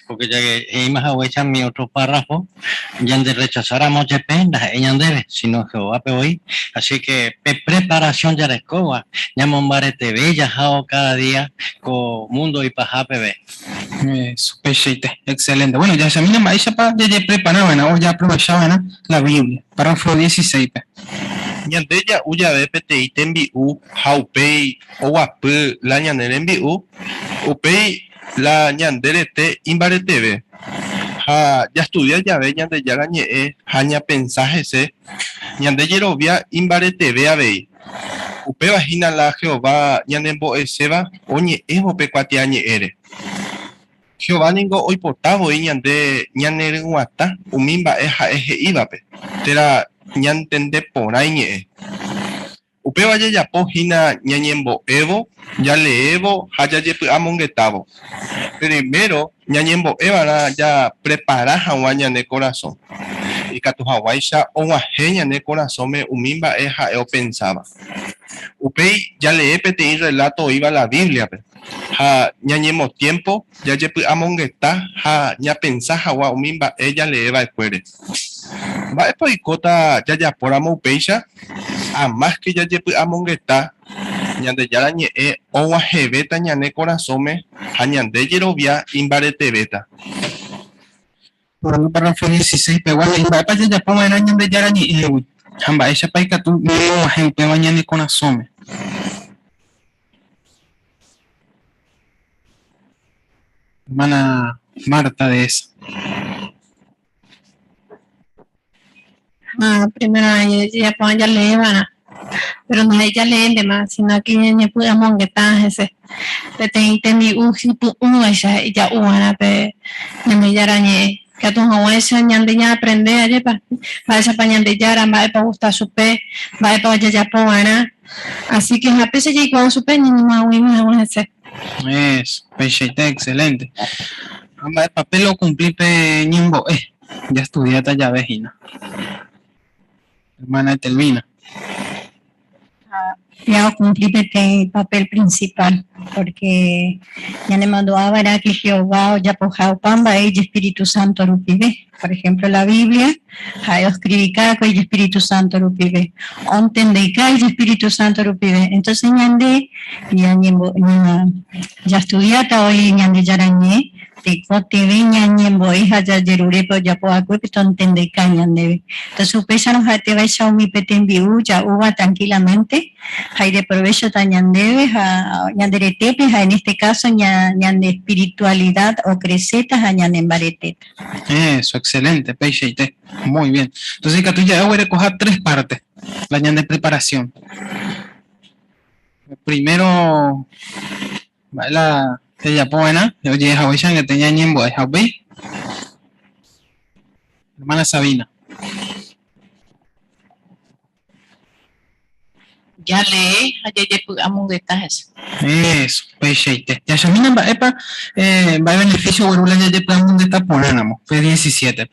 porque ya que más a mi otro párrafo, ya de rechazar a muchas penas, ella debe, sino Jehová hoy, así que preparación ya de escoba, ya Mombare TV, ya jao cada día con mundo y paja PB. Eso, Peshite. Excelente. Bueno, ya se mira maíz para ya preparaban, o ya aprovechaban la Biblia. Párrafo 16. Ñandeya uya PTI tembiu haupei oguapy la ñanere mbi'u upei la ñanderete imbareteve ha ya estudia llave ñandejára ñe'ẽ ha ñapensá hese ñandejerovia imbareteve avei upevahína la Jehová ñanembo'eséva oñe'ẽvope kuatia ñe'ẽre. Jehová ningo oipotávoi ñande ñaneryguatã umi mba'e ha'e he'ívape térã ñantende porã ñe'ẽ. Upéva jajapohína ñañembo'évo, jaleévo ha jajepy'amongetávo. Primero ñañembo'évara ja prepara hag̃ua ñane corazón. Ikatu hag̃uáicha og̃uahẽ ñane corazónme umi mba'e ha'e opensáva. Upéi jalee peteĩ relato oĩva la Bibliape. Ha ñañemotiempo jajepy'amongeta ha ñapensá hag̃ua umi mba'e jaleeva'ekuére. Mba'épa oikóta jajapóramo upéicha, más que jajepy'amongeta ñandejára ñe'ẽ og̃uahẽvéta ñane corazónme ha ñande jerovia imbaretevéta. Por párrafo 16, pegua y mba'épa jajapóva'erã ñandejára ñe'ẽgui. Ha mba'éichapa ikatu og̃uahẽ upéva ñane corazónme. Hermana Marta de esa. Primero ya lee, pero no ella lee de más, sino que ya puede mongetar ese. Te te mi uji pu esa ya una pe ya me yarañe que tu esa ñande ya aprende a llevar va esa pañande yara va para gustar su pe va para ya poana así que la pese ya con su pe ni más una ese. Eso, Peshite, excelente. El papel lo cumplí pe ñimbo, ya estudiata ya vejina. Hermana Telvina. Ya cumplí el papel principal, porque ya le mandó a ver que Jehová ya pojao pamba y Espíritu Santo rupibe. Por ejemplo, la Biblia, ha escribí caco y Espíritu Santo rupibe. Ontende y Espíritu Santo rupibe. Entonces ñande ya estudiata hoy ñande yarañé. Te cote ñembo hija ya jerurepo ya po acuesto entende cañan debe. Entonces upesa nos te vais a mi petembiu ya uva tranquilamente. Hay de provecho tañan debe a ñanderetepe en este caso ñan de espiritualidad o cresetas a ñan en bareteta. Eso, excelente, Peixeite. Muy bien. Entonces que tú ya voy a recoger 3 partes. La ñan de preparación. Primero la ella buena, yo llegué a Huichan que tenía ñembo de Jaubí. Hermana Sabina. Ya lee, ayer pudimos detalles. Eso, Peixeite. Ya Sabina va a beneficio Guarula ya pudimos detalles por ánimo. Fue 17.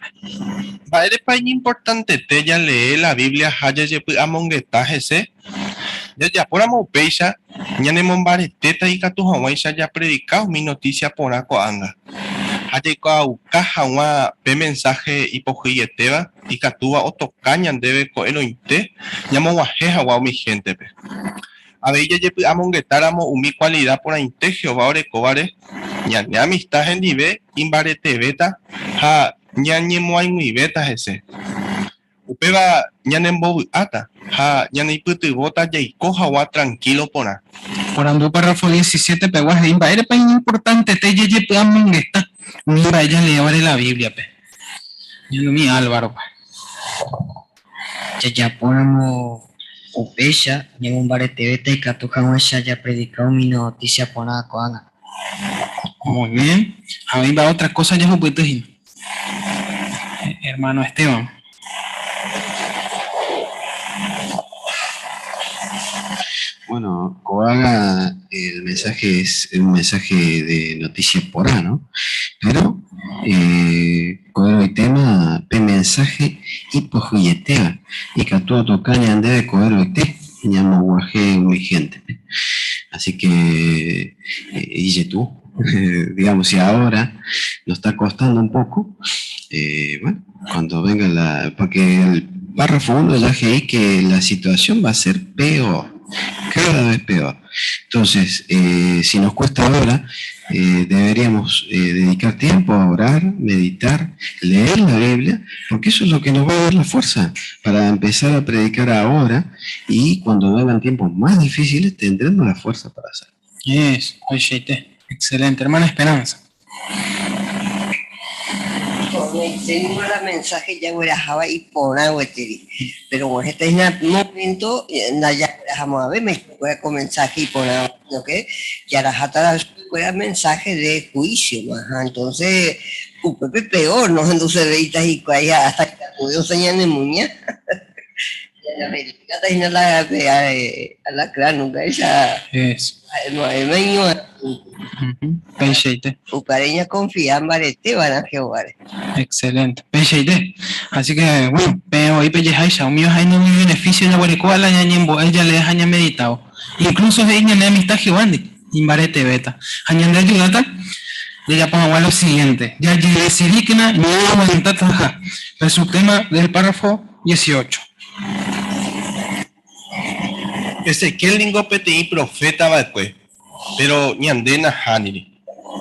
Va a importante te ya lee la Biblia, haya pudimos detalles. Ya por amo peisa, ya ne mombare teta y catu hawaisha ya predicado mi noticia por aco anga. Haya ko caja una pe mensaje hipogiyeteva y catúa otocañan debe co elointe, ya monguajeja guau mi gente pe. A ver ya amongetáramos mi cualidad por inte Jehová ore cobare, ya ne amistad en dive, imbarete beta, ha ya ne moai muy beta ese. Upeva ñanembovy'áta ha ñaneipytyvóta jaiko hag̃ua tranquilo porã. Por ando párrafo 17 peguas de imbaere pa importante te yeye py'amongeta mira ella le abre la Biblia pe. Yo no mi Álvaro pa. Ya ponemos Upecha, ningún baretevete, catujamuesha ya predicado mi noticia por nada coana. Muy bien. A mí va otra cosa ya hermano Esteban. Bueno, Coaga, el mensaje es un mensaje de noticias por A, ¿no? Pero, Coaga el tema, pe mensaje y pojuyeteva, y que todo tocaña ande de Coaga el té, llama guaje muy gente. Así que, y tú, digamos, si ahora nos está costando un poco, bueno, cuando venga porque el párrafo 1 ya dije que la situación va a ser peor. Cada vez peor. Entonces, si nos cuesta ahora, deberíamos dedicar tiempo a orar, meditar, leer la Biblia, porque eso es lo que nos va a dar la fuerza para empezar a predicar ahora y cuando vengan tiempos más difíciles tendremos la fuerza para hacerlo. Excelente, hermana Esperanza. Tengo el mensaje ya guarajaba y pona hueteri, pero en este momento ya guarajamos a ver me puede con mensaje y pona, ¿ok? Y ahora jata el mensaje de juicio, más entonces Pepe peor, no entonces veitas y cuaya hasta que pudo señalar de muña. La América está a la clara nunca ella. Es. No hay meño. Ucareña confía en Barete, van a Jehová. Excelente. Penseite. Así que, bueno, pero ahí pellejaisa, un mío hay no mi beneficio en la guarecoa, la ñañembo, ella le deja meditado. Incluso de ella amistad Jehová, en Barete beta. Añande ayudata. Y ya pongo lo siguiente. Ya decidí que no vamos a intentar trabajar. Es su tema del párrafo 18. Ezequiel lingo peti profeta después, pero ñande na haniri.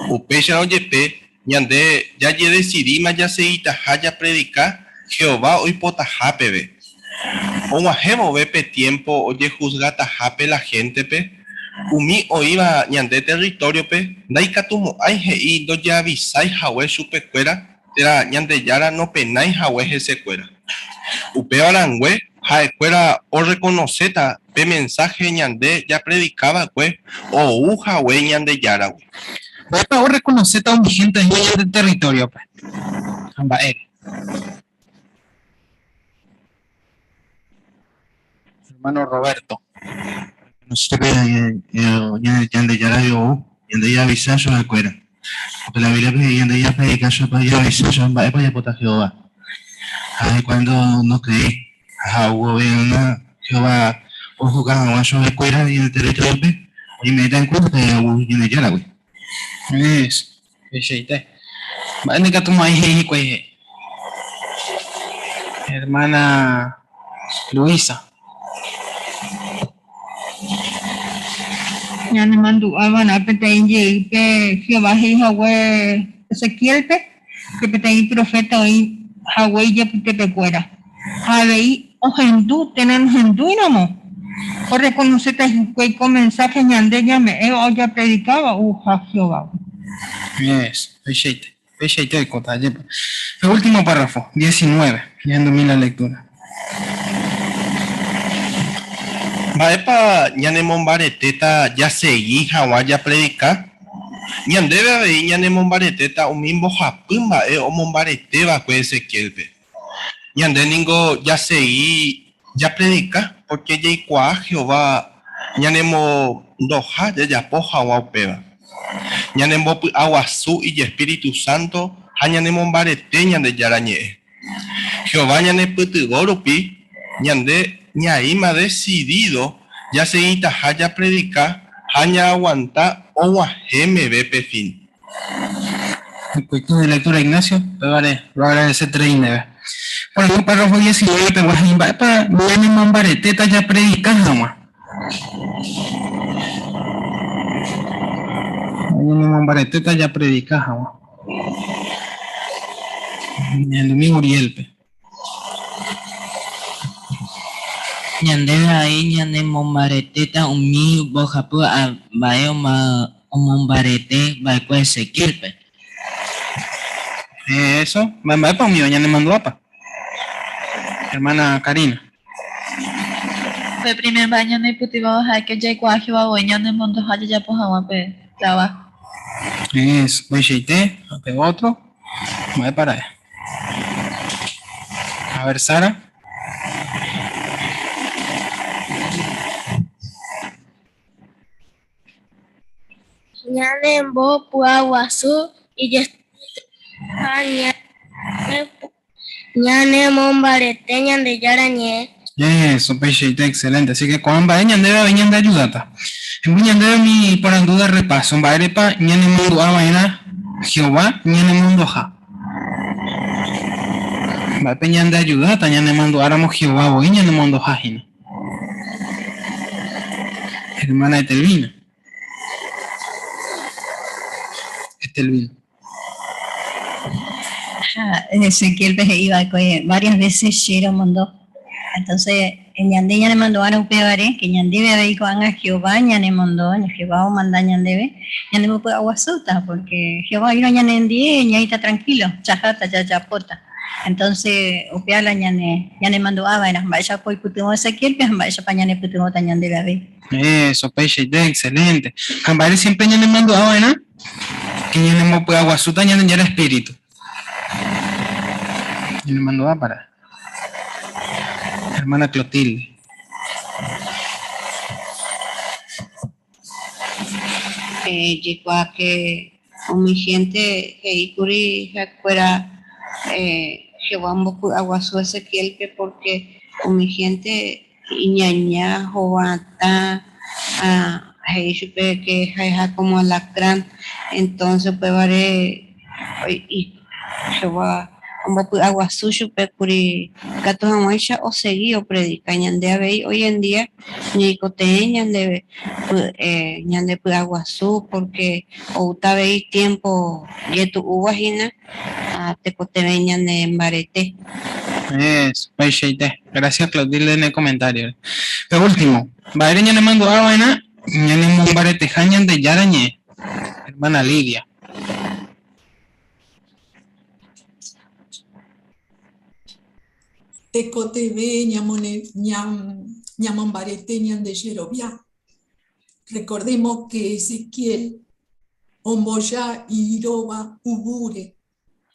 Upecha oyepe, ñande ya ye decidí ma ya se itaja predicar Jehová hoy potajape ve. O guajemo ve pe tiempo oye juzgata jape la gente pe. Umi oiba ñande territorio pe, daikatumo aije y do ya avisai jawe supe cuera, era ñande yara no penai jawe ese cuera. Upe arangüe jaecuera o reconoceta pe mensaje ñande ya predicaba pues o uja we ñande yara we. O reconoceta un vigente de territorio pues. Hermano Roberto. No sé ñande yara yo ñande ya avisayo de cuera. Porque la Biblia ñande ya predica yo para ya avisayo en para ya pota Jehová. Ay, cuando no creí. Hubo una Jehová o jugaba a su escuela y en el territorio y me dan cuenta que viene ya la güey. Es va que tú me dices hermana Luisa. Ya no mando a van a pedir que Jehová hija güey Ezequiel que pedir profeta hoy Hawái ya te pecuera. Hawái o hindú, tienen hindú y no o reconocer que con mensaje ñande ya me o ya predicaba Jehová. Es, pecheite el cotalle. El último párrafo, 19, yendo la lectura. Maepa ñane mombareteta ya seguí Hawái ya predicar. Ñande bebe ñane mombareteta un mismo japimba o mombareteba con Ezequiel pe. Ñande ningo ya seguí ya predica porque ya icua Jehová ñanemo doja ya poja guapeva ñanemo aguazú y Espíritu Santo ñanemo barete ñande yarañe Jehová ñane putugoropi ñande ñaima decidido ya seguí taja ya predica ña aguanta o guajeme bepe fin. Cuestión de lectura Ignacio, vale, lo agradece 39. Bueno, el párrafo 19 te voy a invitar para no mambareteta ya predicar jamás. No mambareteta ya predicar jamás. El domingo Urielpe. Ñande ahí ñande mambareteta umi bojapu a baeo ma mambarete baeco Ezequiel pe. Eso, mamá para mí, mañana me mandó apa. Hermana Karina. Pe primer baño de putivo hay que ya cuaje va baño de mundo haya ya pues agua pe trabajo. Eso, voy a pe otro. Voy para allá. A ver, Sara. Ñane mbo puaguasu y ya ñane mombarete ñande yarañe. Eso, peixeite, excelente. Así que cuando va debe venir de ayudata. En muñan debe mi por duda repaso. Va arepa ñane mundo a vaina Jehová ñane mundo ja. Va peñan de ayudata ñane mundo áramo Jehová voy ñane mundo jajina. Hermana de Telvina. Telvina. Ezequiel iba varias veces Shiro mandó. Entonces, en Yandé ya le mandó a un peore, que Yandé ve ahí con a Jehová, ya le mandó, Jehová o manda Yandé, Yandé me puede aguasuta, porque Jehová iba ya en día y ahí está tranquilo, chajata, ya chapota. Entonces, upeala ya le mandó a ver, vaya pues putimo Ezequiel, pues vaya para Yandé putimo tan Yandé bebé. Eso, peixe, excelente. Cambaire siempre ya le mandó a ver, que ya le puede aguasuta, ya era espíritu. Y le mandó a para. Hermana Clotilde. Llegó a que con mi gente Heikuri fuera Jehová Mboku Aguazú Ezequiel, que porque con mi gente Iñaña, Jovata, Heishupe, que Jaja como alacrán, entonces pues vale y Jehová Aguazú Shupe Kuri Gato Hamaisha o seguí o predica ñande abey hoy en día ñicote ñande ñande Aguazú porque o tabey tiempo yetu uvajina te cote ñande embarete. Eso, peixeite. Gracias Clotilde en el comentario. Pero último, Baire ya le mando a vaina, ya le mando barete jañan de Yarañe, hermana Lidia. Tecotebe ñamambarete ñan de Yerobia. Recordemos que Ezequiel, Omboya y Iroba, Ubure,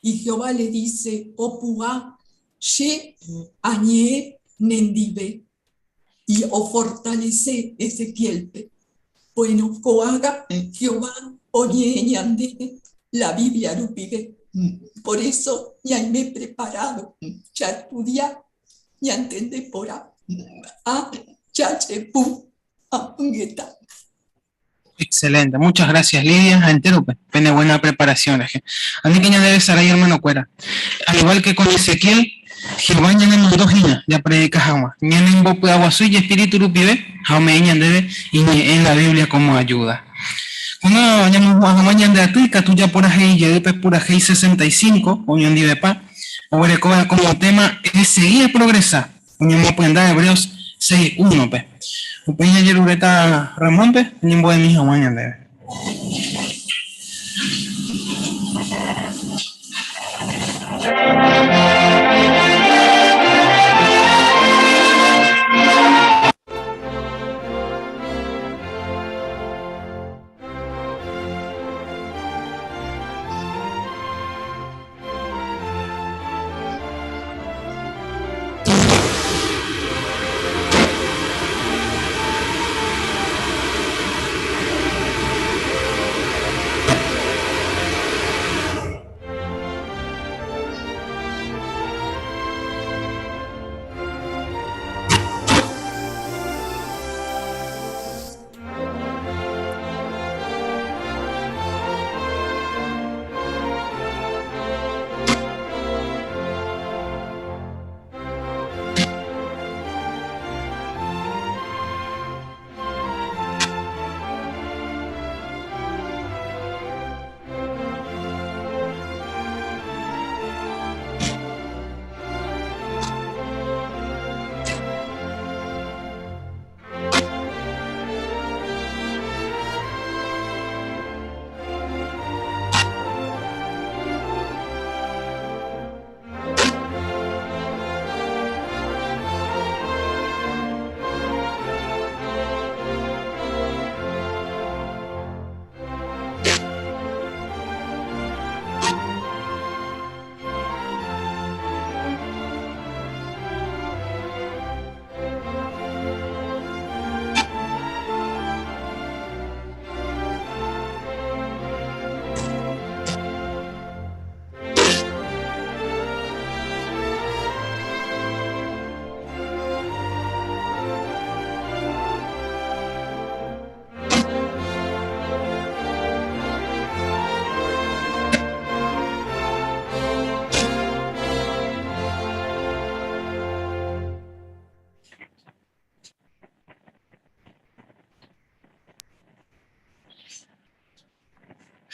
y Jehová le dice, Opua, She, Añe, Nendive, y o fortalece Ezequiel. Bueno, Coaga, Jehová, Oye, Ñande, la Biblia Rupibe. Por eso ya me he preparado, ya estudiar, ya entender por ya chepu, Excelente, muchas gracias Lidia, entero, tiene buena preparación. A mí que ya debe estar ahí hermano Cuera. Al igual que con Ezequiel, Jehová ya le mandó Gina, ya predica Jama. Ya le envó Aguazú y Espíritu Rupibe, Jaume ya debe, y en la Biblia como ayuda. Una mañana de Atuica, tú ya por ahí, ya de por ahí 65, unión de pa, o recoja como tema es seguir progresar. Unión pueden dar Hebreos 6:1, pe. Upeña yerureta Ramón, pe, ni buen mi mañana de.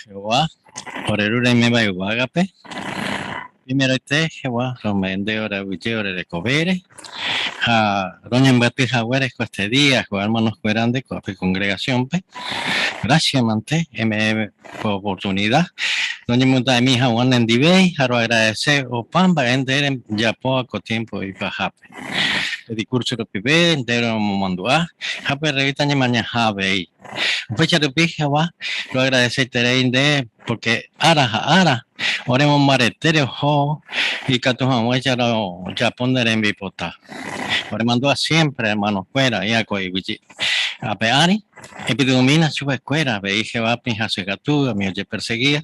Jehová, orerure me va iguagape. Primero Jehová, romende ora uye ora de cobere. Doña Mbati Jaguares con este día, hermanos grande con la congregación. Gracias, Mante, por oportunidad. Doña Muta de mi Jaguan en Dibey, quiero agradecer o Pamba, en ya poco tiempo y pajape. El discurso de Pibe, entero Momandua, Jape revista ni mañana Jabe. Fecha de Pijawa, lo agradecer de porque ara, oremos maretere ho y catujan huella lo ya poner en bipota. Oremando siempre, hermano, fuera y a coibichi. A peari, epidemina su escuela, veije va pija se gatuga, mi oye perseguía.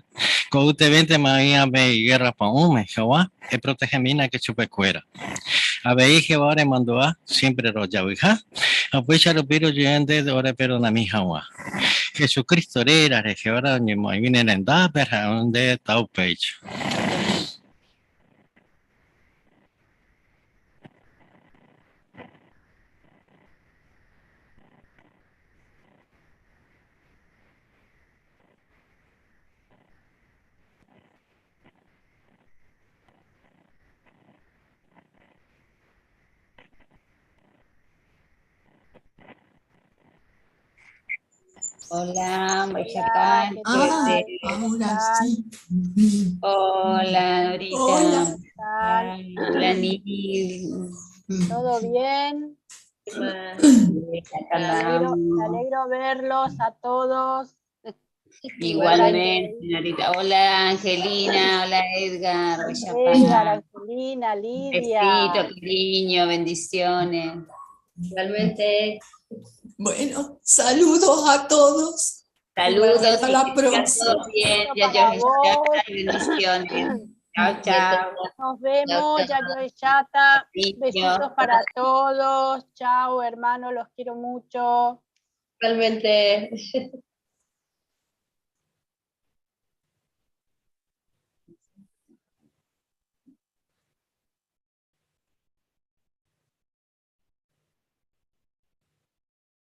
Con usted 20 maía ve guerra pa ume, Jehová, e protege mina que chupe cuera. A veije va oremando a siempre lo yavija. A puecha lo piro yende de ore pero na mi Jehová. Jesucristo era, Jehová, ni mo viene en da, pero donde tau pecho. Hola, Maishacán. Ahora sí. Hola, Norita. Hola. Hola, Nil. ¿Todo bien? Me alegro verlos a todos. Igualmente, Norita. Hola, Angelina. Hola, Edgar. Edgar, Angelina, Lidia. Besito, cariño, bendiciones. Igualmente. Bueno, saludos a todos. Saludos. Hasta la próxima. Todos bien. Ya yo bendiciones. Chao, chao. Nos vemos, ya yo chata. Besitos para todos. Chao, hermanos, los quiero mucho. Realmente.